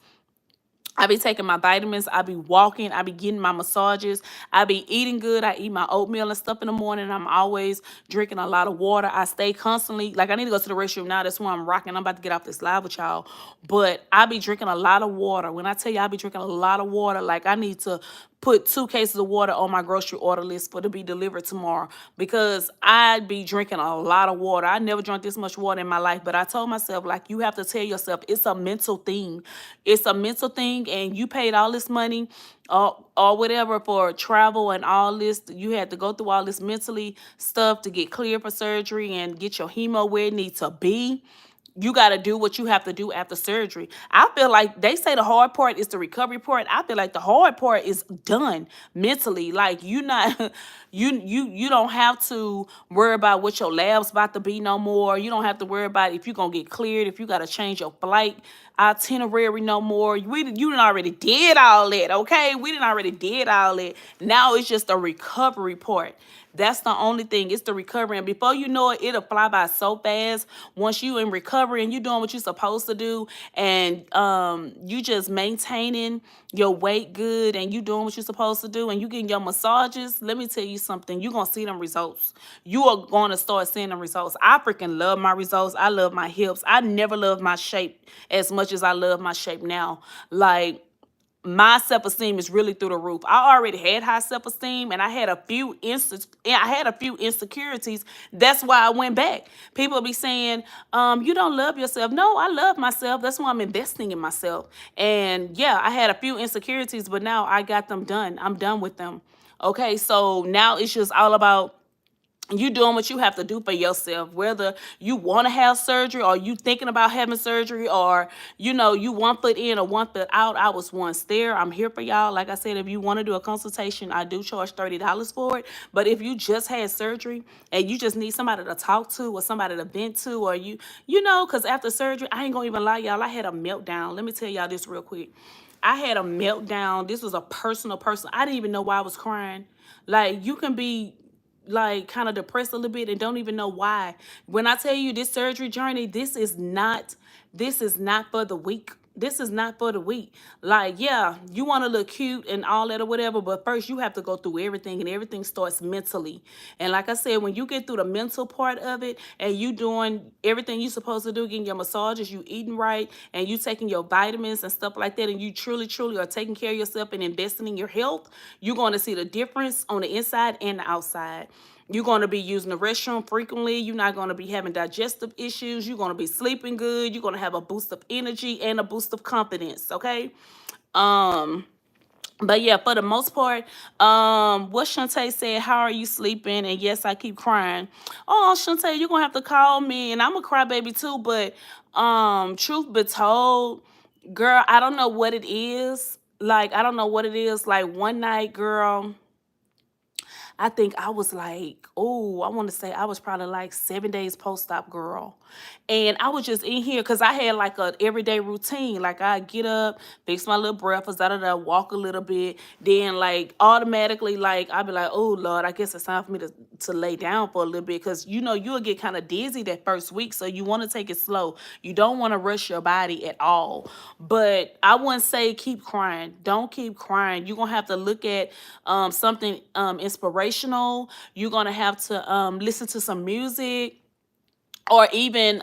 Speaker 1: I be taking my vitamins. I be walking. I be getting my massages. I be eating good. I eat my oatmeal and stuff in the morning. I'm always drinking a lot of water. I stay constantly, like, I need to go to the restroom now. That's why I'm rocking. I'm about to get off this live with y'all. But I be drinking a lot of water. When I tell you I be drinking a lot of water, like, I need to put 2 cases of water on my grocery order list for to be delivered tomorrow, because I'd be drinking a lot of water. I never drank this much water in my life, but I told myself, like, you have to tell yourself it's a mental thing. It's a mental thing, and you paid all this money or whatever for travel and all this. You had to go through all this mentally stuff to get cleared for surgery and get your hemo where it needs to be. You got to do what you have to do after surgery. I feel like they say the hard part is the recovery part. I feel like the hard part is done mentally. Like, you not you don't have to worry about what your lab's about to be no more. You don't have to worry about if you're going to get cleared, if you got to change your flight itinerary no more. You done already did all that, okay? We done already did all that. Now it's just a recovery part. That's the only thing. It's the recovery. And before you know it, it'll fly by so fast. Once you in recovery and you doing what you're supposed to do, and you just maintaining your weight good, and you doing what you're supposed to do, and you getting your massages, let me tell you something. You're going to see them results. You are going to start seeing them results. I freaking love my results. I love my hips. I never loved my shape as much as I love my shape now. Like, my self-esteem is really through the roof. I already had high self-esteem, and I had a few insecurities. That's why I went back. People be saying, you don't love yourself. No, I love myself. That's why I'm investing in myself. And yeah, I had a few insecurities, but now I got them done. I'm done with them. Okay, so now it's just all about you doing what you have to do for yourself, whether you want to have surgery or you thinking about having surgery, or you 1 foot in or 1 foot out. I was once there. I'm here for y'all. Like I said, if you want to do a consultation, I do charge $30 for it. But if you just had surgery and you just need somebody to talk to or somebody to vent to, or because after surgery, I ain't gonna even lie, y'all, I had a meltdown. Let me tell y'all this real quick. I had a meltdown. This was a personal. I didn't even know why I was crying. Like, you can be like kind of depressed a little bit and don't even know why. When I tell you this surgery journey, this is not for the weak. This is not for the weak. Like, yeah, you want to look cute and all that or whatever, but first you have to go through everything, and everything starts mentally. And like I said, when you get through the mental part of it and you doing everything you supposed to do, getting your massages, you eating right, and you taking your vitamins and stuff like that, and you truly are taking care of yourself and investing in your health, you're going to see the difference on the inside and the outside. You're going to be using the restroom frequently. You're not going to be having digestive issues. You're going to be sleeping good. You're going to have a boost of energy and a boost of confidence, okay? But yeah, for the most part, what Shantae said, how are you sleeping? And yes, I keep crying. Oh, Shantae, you're going to have to call me, and I'm a crybaby too, but truth be told, girl, I don't know what it is. Like, I don't know what it is. Like, one night, girl, I think I was like, oh, I want to say I was probably like 7 days post-op, girl. And I was just in here because I had like a everyday routine. Like I get up, fix my little breakfast, walk a little bit. Then like automatically, like I'd be like, oh Lord, I guess it's time for me to lay down for a little bit. Cause you know, you'll get kind of dizzy that first week. So you want to take it slow. You don't want to rush your body at all. But I wouldn't say keep crying. Don't keep crying. You're gonna have to look at something inspirational. You're gonna have to listen to some music, or even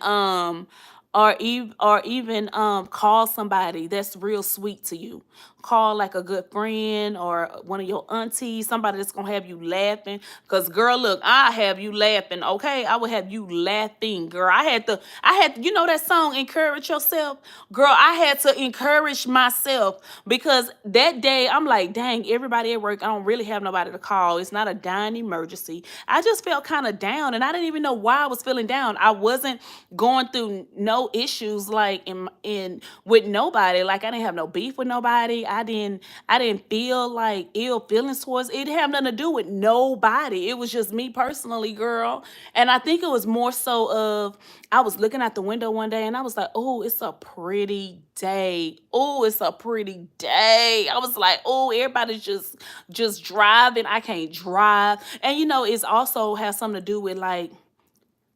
Speaker 1: call somebody that's real sweet to you. Call like a good friend or one of your aunties, somebody that's gonna have you laughing. Cause girl, look, I have you laughing, okay? I would have you laughing, girl. You know that song, Encourage Yourself? Girl, I had to encourage myself because that day I'm like, dang, everybody at work, I don't really have nobody to call. It's not a dying emergency. I just felt kind of down, and I didn't even know why I was feeling down. I wasn't going through no issues like in with nobody. Like I didn't have no beef with nobody. I didn't feel like ill feelings towards it. It didn't have nothing to do with nobody. It was just me personally, girl. And I think it was more so of I was looking out the window one day and I was like, oh, it's a pretty day. Oh, it's a pretty day. I was like, oh, everybody's just driving. I can't drive. And you know, it's also has something to do with like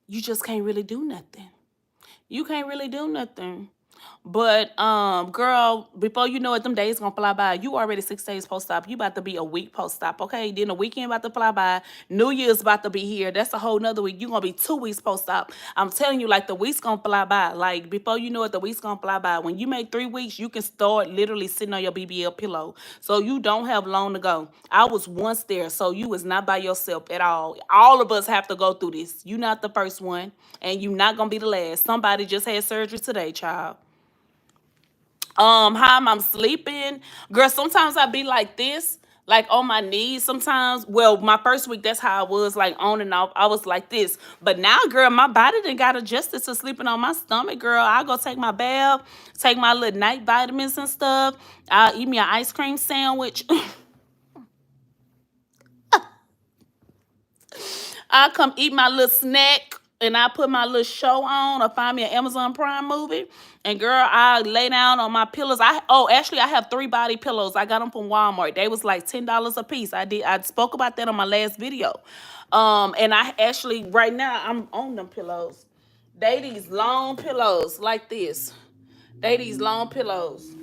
Speaker 1: you just can't really do nothing. You can't really do nothing. But girl, before you know it, them days gonna fly by. You already 6 days post-op. You about to be a week post-op, okay? Then the weekend about to fly by. New Year's about to be here. That's a whole nother week. You gonna be 2 weeks post-op. I'm telling you, like the weeks gonna fly by. Like before you know it, the weeks gonna fly by. When you make 3 weeks, you can start literally sitting on your BBL pillow. So you don't have long to go. I was once there, so you was not by yourself at all. All of us have to go through this. You not the first one, and you not gonna be the last. Somebody just had surgery today, child. How I'm sleeping, girl, sometimes I be like this, like on my knees sometimes. Well, my first week, that's how I was, like on and off. I was like this. But now, girl, my body done got adjusted to sleeping on my stomach, girl. I go take my bath, take my little night vitamins and stuff. I'll eat me an ice cream sandwich. I come eat my little snack, and I put my little show on or find me an Amazon Prime movie. And girl, I lay down on my pillows. Actually, I have 3 body pillows. I got them from Walmart. They was like $10 a piece. I spoke about that on my last video. And I actually right now I'm on them pillows. They these long pillows like this. They these long pillows.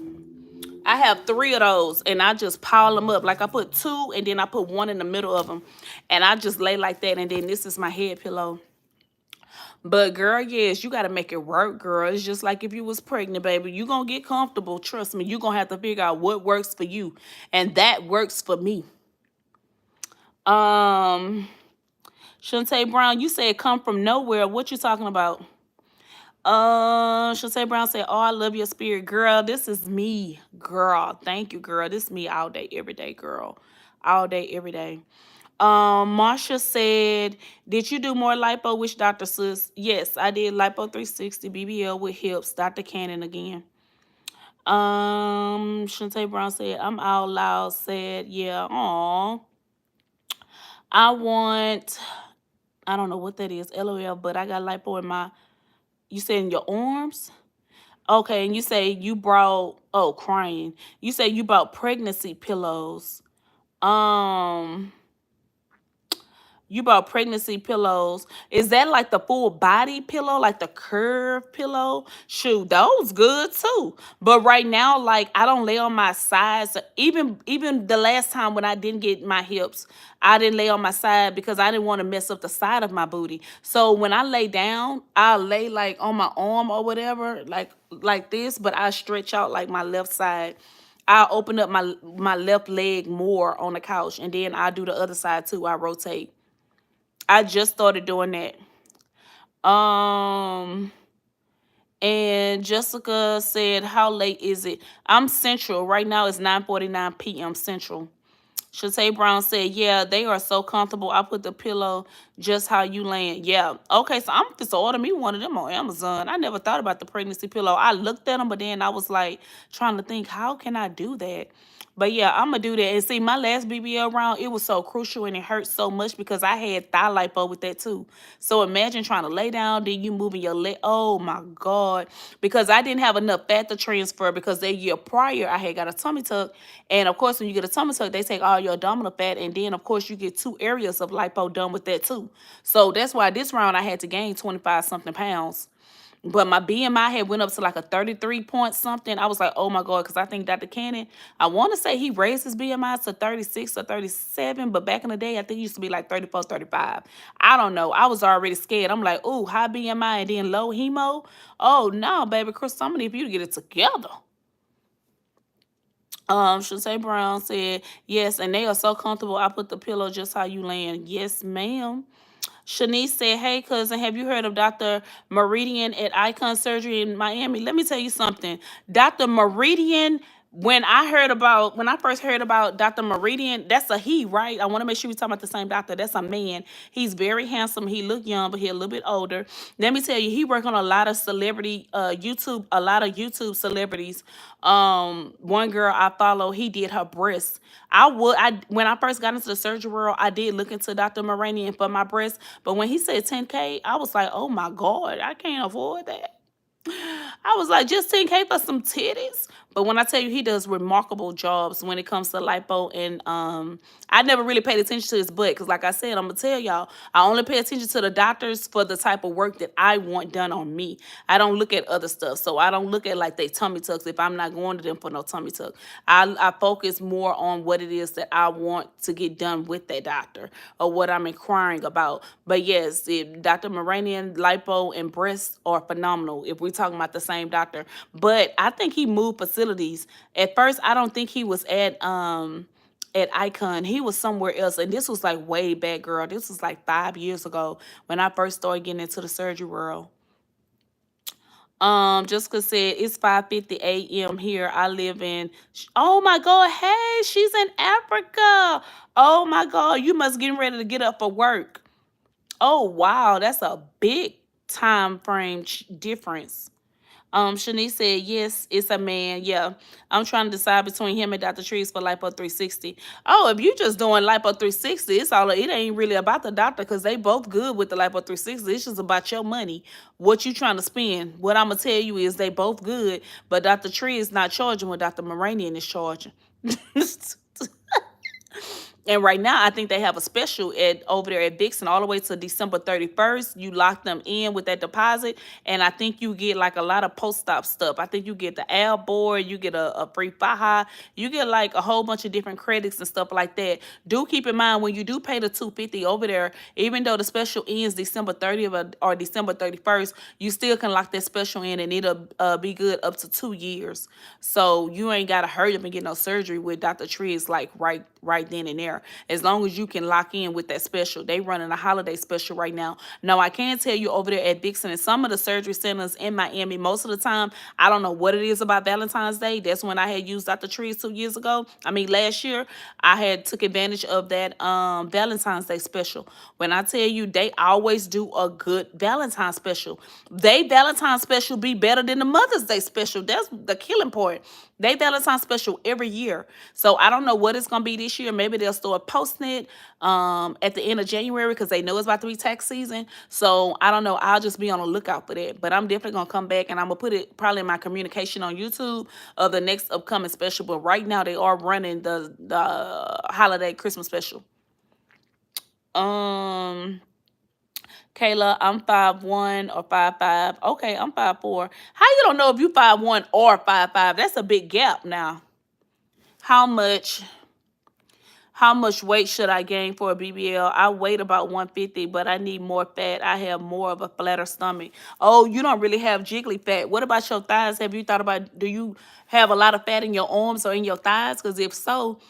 Speaker 1: I have 3 of those, and I just pile them up. Like I put 2, and then I put 1 in the middle of them, and I just lay like that. And then this is my head pillow. But girl, yes, you gotta make it work, girl. It's just like if you was pregnant, baby. You gonna get comfortable. Trust me. You gonna have to figure out what works for you, and that works for me. Um, Shantae Brown, you said come from nowhere. What you talking about? Shantae Brown said, "Oh, I love your spirit, girl. This is me, girl. Thank you, girl. This is me all day, every day, girl. All day, every day." Marsha said, "Did you do more lipo with Dr. Sis?" Yes, I did lipo 360 BBL with hips. Dr. Cannon again. Shantae Brown said, "I'm out loud." Said, "Yeah, aw. I want. I don't know what that is. LOL. But I got lipo in my. You said in your arms." Okay, and you say you brought, oh, crying. You say you bought pregnancy pillows. Um, you bought pregnancy pillows. Is that like the full body pillow, like the curved pillow? Shoot, those good too. But right now, like I don't lay on my sides. Even the last time when I didn't get my hips, I didn't lay on my side because I didn't want to mess up the side of my booty. So when I lay down, I lay like on my arm or whatever, like this, but I stretch out like my left side. I open up my left leg more on the couch, and then I do the other side too. I rotate. I just started doing that. Um, and Jessica said, "How late is it?" I'm Central. Right now it's 9:49 p.m. Central. Shantae Brown said, "Yeah, they are so comfortable. I put the pillow just how you laying." Yeah. Okay, so I'm just order me one of them on Amazon. I never thought about the pregnancy pillow. I looked at them, but then I was like trying to think, how can I do that? But yeah, I'm gonna do that. And see, my last BBL round, it was so crucial and it hurt so much because I had thigh lipo with that too. So imagine trying to lay down, then you moving your leg. Oh my God. Because I didn't have enough fat to transfer because that year prior I had got a tummy tuck. And of course, when you get a tummy tuck, they take all your abdominal fat. And then of course you get 2 areas of lipo done with that too. So that's why this round I had to gain 25 something pounds. But my BMI had went up to like a 33 point something. I was like, oh my God, because I think Dr. Cannon, I want to say he raised his BMI to 36 or 37, but back in the day, I think it used to be like 34, 35. I don't know. I was already scared. I'm like, ooh, high BMI and then low hemo. Oh no, baby, Chris, I'm gonna need for you to get it together. Shantae Brown said, yes, and they are so comfortable. I put the pillow just how you land. Yes, ma'am. Shanice said, hey, cousin, have you heard of Dr. Meridian at Icon Surgery in Miami? Let me tell you something. Dr. Meridian, when I first heard about Dr. Meridian, that's a he, right? I want to make sure we're talking about the same doctor. That's a man. He's very handsome. He look young, but he a little bit older. Let me tell you, he work on a lot of a lot of YouTube celebrities. One girl I follow, he did her breasts. When I first got into the surgery world, I did look into Dr. Moranian for my breast, but when he said 10K, I was like, oh my God, I can't afford that. I was like, just 10K for some titties. But when I tell you he does remarkable jobs when it comes to lipo, and I never really paid attention to his butt because like I said, I'm gonna tell y'all, I only pay attention to the doctors for the type of work that I want done on me. I don't look at other stuff. So I don't look at like they tummy tucks if I'm not going to them for no tummy tuck. I focus more on what it is that I want to get done with that doctor or what I'm inquiring about. But yes, Dr. Moranian, lipo, and breasts are phenomenal if we're talking about the same doctor. But I think he moved facilities. At first, I don't think he was at Icon. He was somewhere else. And this was like way back, girl. This was like 5 years ago when I first started getting into the surgery world. Jessica said it's 5:50 a.m. here. I live in, oh my God, hey, she's in Africa. Oh my God, you must getting ready to get up for work. Oh wow, that's a big time frame difference. Shanice said, yes, it's a man. Yeah. I'm trying to decide between him and Dr. Triggs for Lipo 360. Oh, if you just doing Lipo 360, it ain't really about the doctor because they both good with the Lipo 360. It's just about your money, what you trying to spend. What I'm going to tell you is they both good, but Dr. Triggs not charging what Dr. Moranian is charging. And right now, I think they have a special over there at Vixen all the way to December 31st. You lock them in with that deposit, and I think you get like a lot of post-op stuff. I think you get the Al board, you get a free faja, you get like a whole bunch of different credits and stuff like that. Do keep in mind when you do pay the $250 over there, even though the special ends December 30th or December 31st, you still can lock that special in, and it'll be good up to 2 years. So you ain't gotta hurry up and get no surgery with Dr. Triggs like right then and there. As long as you can lock in with that special. They running a holiday special right now. No, I can tell you over there at Vixen and some of the surgery centers in Miami, most of the time, I don't know what it is about Valentine's Day. That's when I had used Dr. Triggs 2 years ago. I mean, last year, I had took advantage of that Valentine's Day special. When I tell you, they always do a good Valentine's special. They Valentine's special be better than the Mother's Day special. That's the killing part. They Valentine's special every year. So I don't know what it's going to be this year. Maybe they'll start posting it at the end of January because they know it's about to be tax season. So I don't know. I'll just be on the lookout for that. But I'm definitely going to come back and I'm going to put it probably in my communication on YouTube of the next upcoming special. But right now they are running the holiday Christmas special. Kayla, I'm 5'1" or 5'5". Okay, I'm 5'4". How you don't know if you 5'1" or 5'5"? That's a big gap now. How much weight should I gain for a BBL? I weigh about 150, but I need more fat. I have more of a flatter stomach. Oh, you don't really have jiggly fat. What about your thighs? Have you thought about, do you have a lot of fat in your arms or in your thighs? Because if so,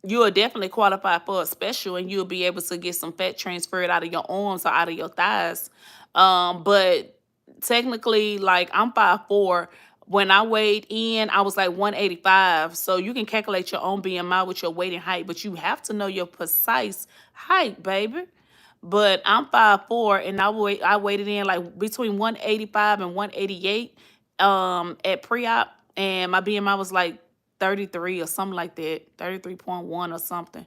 Speaker 1: you will definitely qualify for a special and you'll be able to get some fat transferred out of your arms or out of your thighs. But technically, like I'm 5'4". When I weighed in, I was like 185. So you can calculate your own BMI with your weight and height, but you have to know your precise height, baby. But I'm 5'4", and I weighted in like between 185 and 188 at pre-op, and my BMI was like 33 or something like that, 33.1 or something.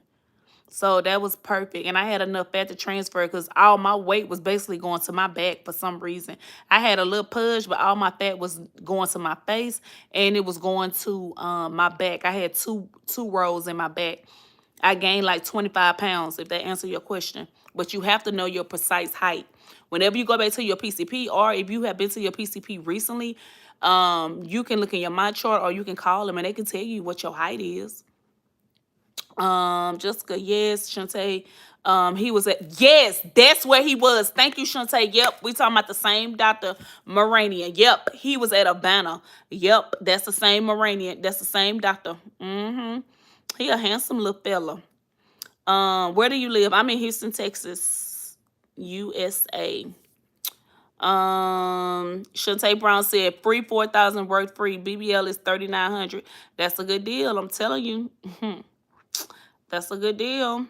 Speaker 1: So that was perfect. And I had enough fat to transfer because all my weight was basically going to my back for some reason. I had a little pudge, but all my fat was going to my face and it was going to my back. I had two rows in my back. I gained like 25 pounds, if that answers your question. But you have to know your precise height. Whenever you go back to your PCP, or if you have been to your PCP recently, you can look in your mind chart or you can call them and they can tell you what your height is. Jessica, yes. Shantae, he was at, yes, that's where he was. Thank you, Shantae. Yep, we talking about the same Dr. Moranian. Yep, he was at Havana. Yep, that's the same Moranian. That's the same doctor. He a handsome little fella. Where do you live? I'm in Houston, Texas, USA. Shantae Brown said free 4,000 work free. BBL is 3,900. That's a good deal. I'm telling you. That's a good deal.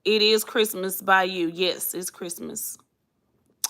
Speaker 1: It is Christmas by you. Yes, it's Christmas.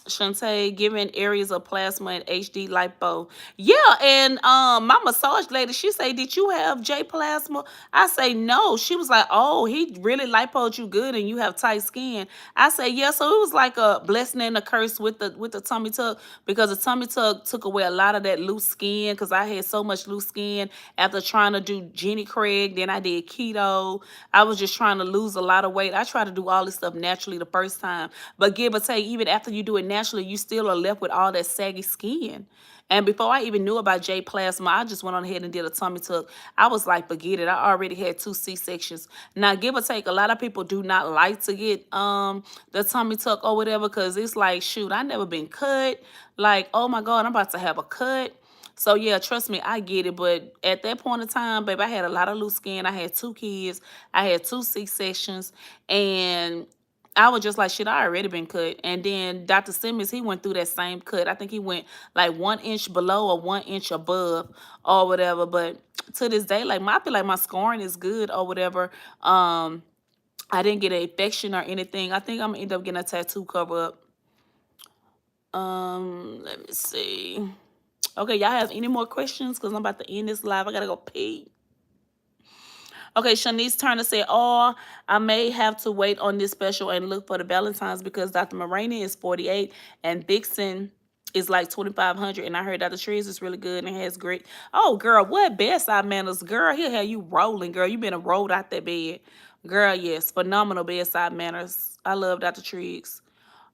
Speaker 1: Shantae, giving areas of plasma and HD lipo. Yeah, and my massage lady, she say, did you have J plasma? I say no. She was like, oh, he really lipoed you good and you have tight skin. I say yeah. So it was like a blessing and a curse with the tummy tuck, because the tummy tuck took away a lot of that loose skin, because I had so much loose skin after trying to do Jenny Craig. Then I did keto. I was just trying to lose a lot of weight. I tried to do all this stuff naturally the first time, but give or take, even after you do it naturally, you still are left with all that saggy skin. And before I even knew about J plasma, I just went on ahead and did a tummy tuck. I was like, forget it. I already had 2 C-sections. Now, give or take, a lot of people do not like to get the tummy tuck or whatever, because it's like, shoot, I never been cut. Like, oh my God, I'm about to have a cut. So yeah, trust me, I get it. But at that point in time, babe, I had a lot of loose skin. I had 2 kids. I had 2 C-sections. And I was just like, shit, I already been cut. And then Dr. Simmons, he went through that same cut. I think he went like 1 inch below or 1 inch above or whatever. But to this day, like, I feel like my scoring is good or whatever. I didn't get an infection or anything. I think I'm gonna end up getting a tattoo cover up. Let me see. Okay, y'all have any more questions? Because I'm about to end this live. I gotta go pee. Okay, Shanice Turner said, oh, I may have to wait on this special and look for the Valentine's, because Dr. Morani is 48 and Vixen is like 2,500. And I heard Dr. Triggs is really good and has great. Oh, girl, what bedside manners? Girl, he'll have you rolling, girl. You been rolled out that bed. Girl, yes, phenomenal bedside manners. I love Dr. Triggs.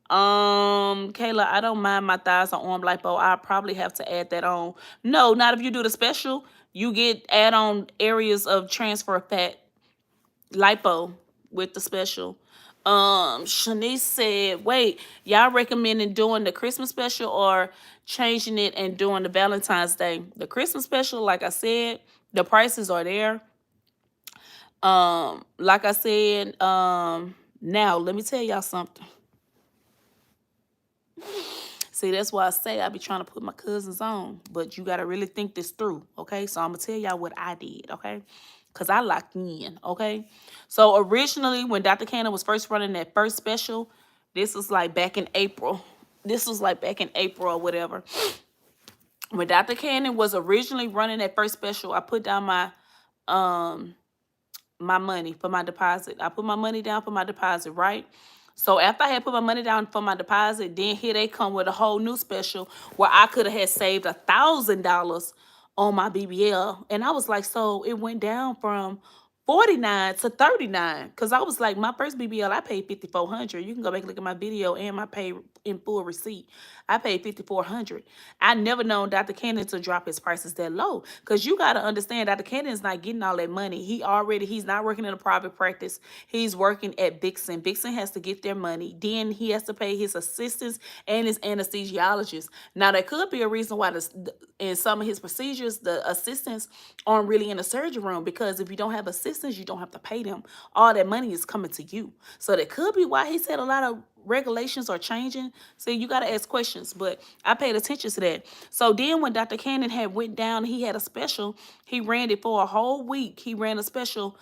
Speaker 1: Kayla, I don't mind my thighs or arm lipo. I'll probably have to add that on. No, not if you do the special. You get add-on areas of transfer fat lipo with the special. Shanice said, wait, y'all recommending doing the Christmas special or changing it and doing the Valentine's Day? The Christmas special, like I said, the prices are there. Like I said, now let me tell y'all something. See, that's why I say I be trying to put my cousins on. But you got to really think this through, okay? So I'm going to tell y'all what I did, okay? Because I locked in, okay? So originally, when Dr. Cannon was first running that first special, this was like back in April. This was like back in April or whatever. When Dr. Cannon was originally running that first special, I put down my money for my deposit. I put my money down for my deposit, right? So after I had put my money down for my deposit, then here they come with a whole new special where I could have had saved $1,000 on my BBL. And I was like, so it went down from 49 to 39. Because I was like, my first BBL, I paid $5,400. You can go back and look at my video and my pay in full receipt. I paid $5,400. I never known Dr. Cannon to drop his prices that low. Because you got to understand, Dr. Cannon is not getting all that money. He's not working in a private practice. He's working at Vixen. Vixen has to get their money. Then he has to pay his assistants and his anesthesiologist. Now, there could be a reason why in some of his procedures, the assistants aren't really in the surgery room, because if you don't have assistants, you don't have to pay them. All that money is coming to you. So that could be why he said a lot of regulations are changing. So you got to ask questions, but I paid attention to that. So then when Dr. Cannon had went down, he had a special. He ran it for a whole week. He ran a special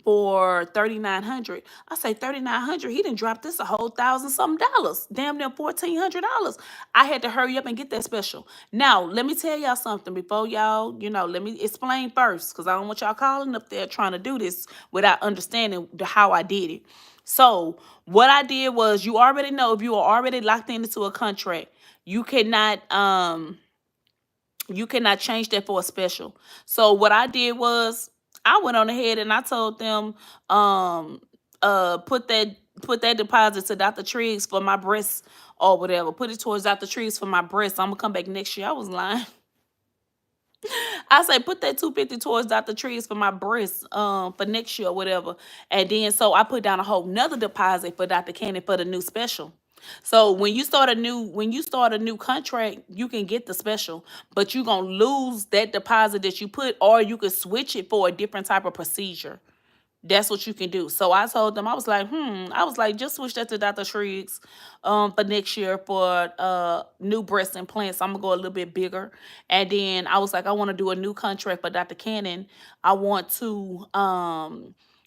Speaker 1: for $3,900. I say $3,900. He done dropped this a whole thousand something dollars. Damn near $1,400. I had to hurry up and get that special. Now, let me tell y'all something before y'all, let me explain first, because I don't want y'all calling up there trying to do this without understanding how I did it. So what I did was, you already know, if you are already locked into a contract, you cannot change that for a special. So what I did was, I went on ahead and I told them, put that deposit to Dr. Triggs for my breasts or whatever. Put it towards Dr. Triggs for my breasts. I'm gonna come back next year. I was lying. I say put that 250 towards Dr. Triggs for my breasts, for next year or whatever. And then so I put down a whole nother deposit for Dr. Cannon for the new special. So when you start a new contract, you can get the special, but you're gonna lose that deposit that you put, or you could switch it for a different type of procedure. That's what you can do. So I told them, I was like, just switch that to Dr. Triggs for next year for new breast implants. I'm gonna go a little bit bigger. And then I was like, I want to do a new contract for Dr. Cannon. I want to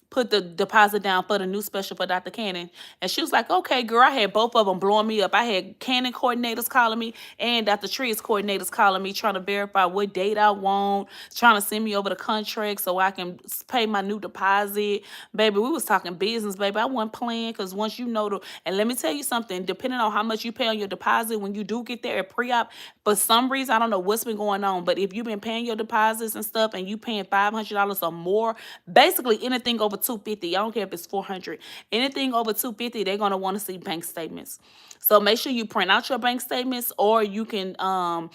Speaker 1: put the deposit down for the new special for Dr. Cannon. And she was like, okay, girl. I had both of them blowing me up. I had Canon coordinators calling me and Dr. Triggs coordinators calling me, trying to verify what date I want, trying to send me over the contract so I can pay my new deposit. Baby, we was talking business, baby. I wasn't playing, because once you know and let me tell you something, depending on how much you pay on your deposit, when you do get there at pre-op, for some reason, I don't know what's been going on, but if you've been paying your deposits and stuff and you paying $500 or more, basically anything over 250, I don't care if it's 400, anything over 250, they're going to want to see bank statements. So make sure you print out your bank statements, or you can download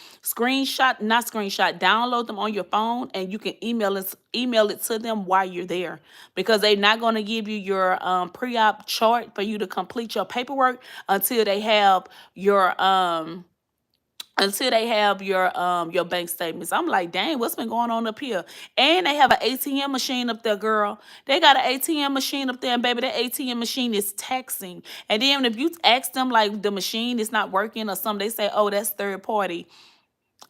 Speaker 1: them on your phone, and you can email it to them while you're there, because they're not going to give you your pre-op chart for you to complete your paperwork until they have your bank statements. I'm like, dang, what's been going on up here? And they have an ATM machine up there, girl. They got an ATM machine up there, and baby, that ATM machine is taxing. And then if you ask them, like, the machine is not working or something, they say, oh, that's third party.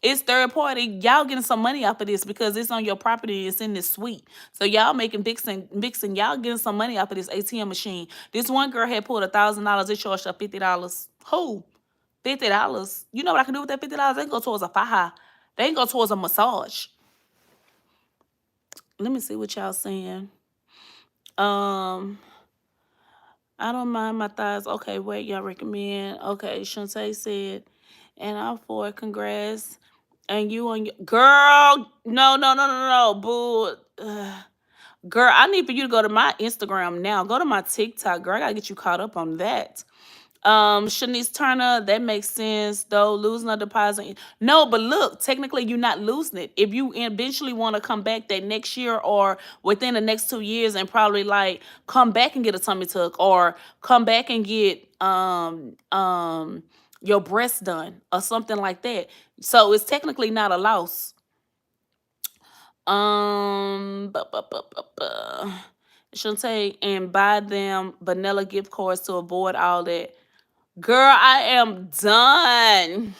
Speaker 1: It's third party. Y'all getting some money off of this because it's on your property. It's in this suite. So y'all making Vixen. Y'all getting some money off of this ATM machine. This one girl had pulled $1,000. It charged her $50. Who? $50. You know what I can do with that $50? They can go towards a faja. They can go towards a massage. Let me see what y'all saying. I don't mind my thighs. Okay, wait, y'all recommend. Okay, Shantae said, and I'm for it. Congrats. And you on your girl. No, boo. Girl, I need for you to go to my Instagram now. Go to my TikTok, girl. I gotta get you caught up on that. Shanice Turner, that makes sense though. Losing a deposit. No, but look, technically you're not losing it. If you eventually want to come back that next year or within the next 2 years and probably like come back and get a tummy tuck or come back and get your breasts done or something like that. So it's technically not a loss. Shantae, and buy them vanilla gift cards to avoid all that. Girl, I am done.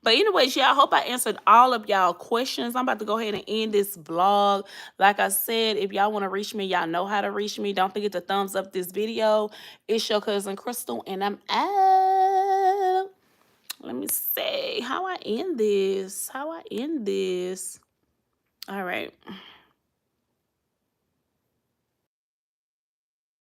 Speaker 1: But anyways, y'all, I hope I answered all of y'all questions. I'm about to go ahead and end this vlog. Like I said, if y'all want to reach me, y'all know how to reach me. Don't forget to thumbs up this video. It's your cousin Krystal, and I'm out. Let me see how I end this. All right.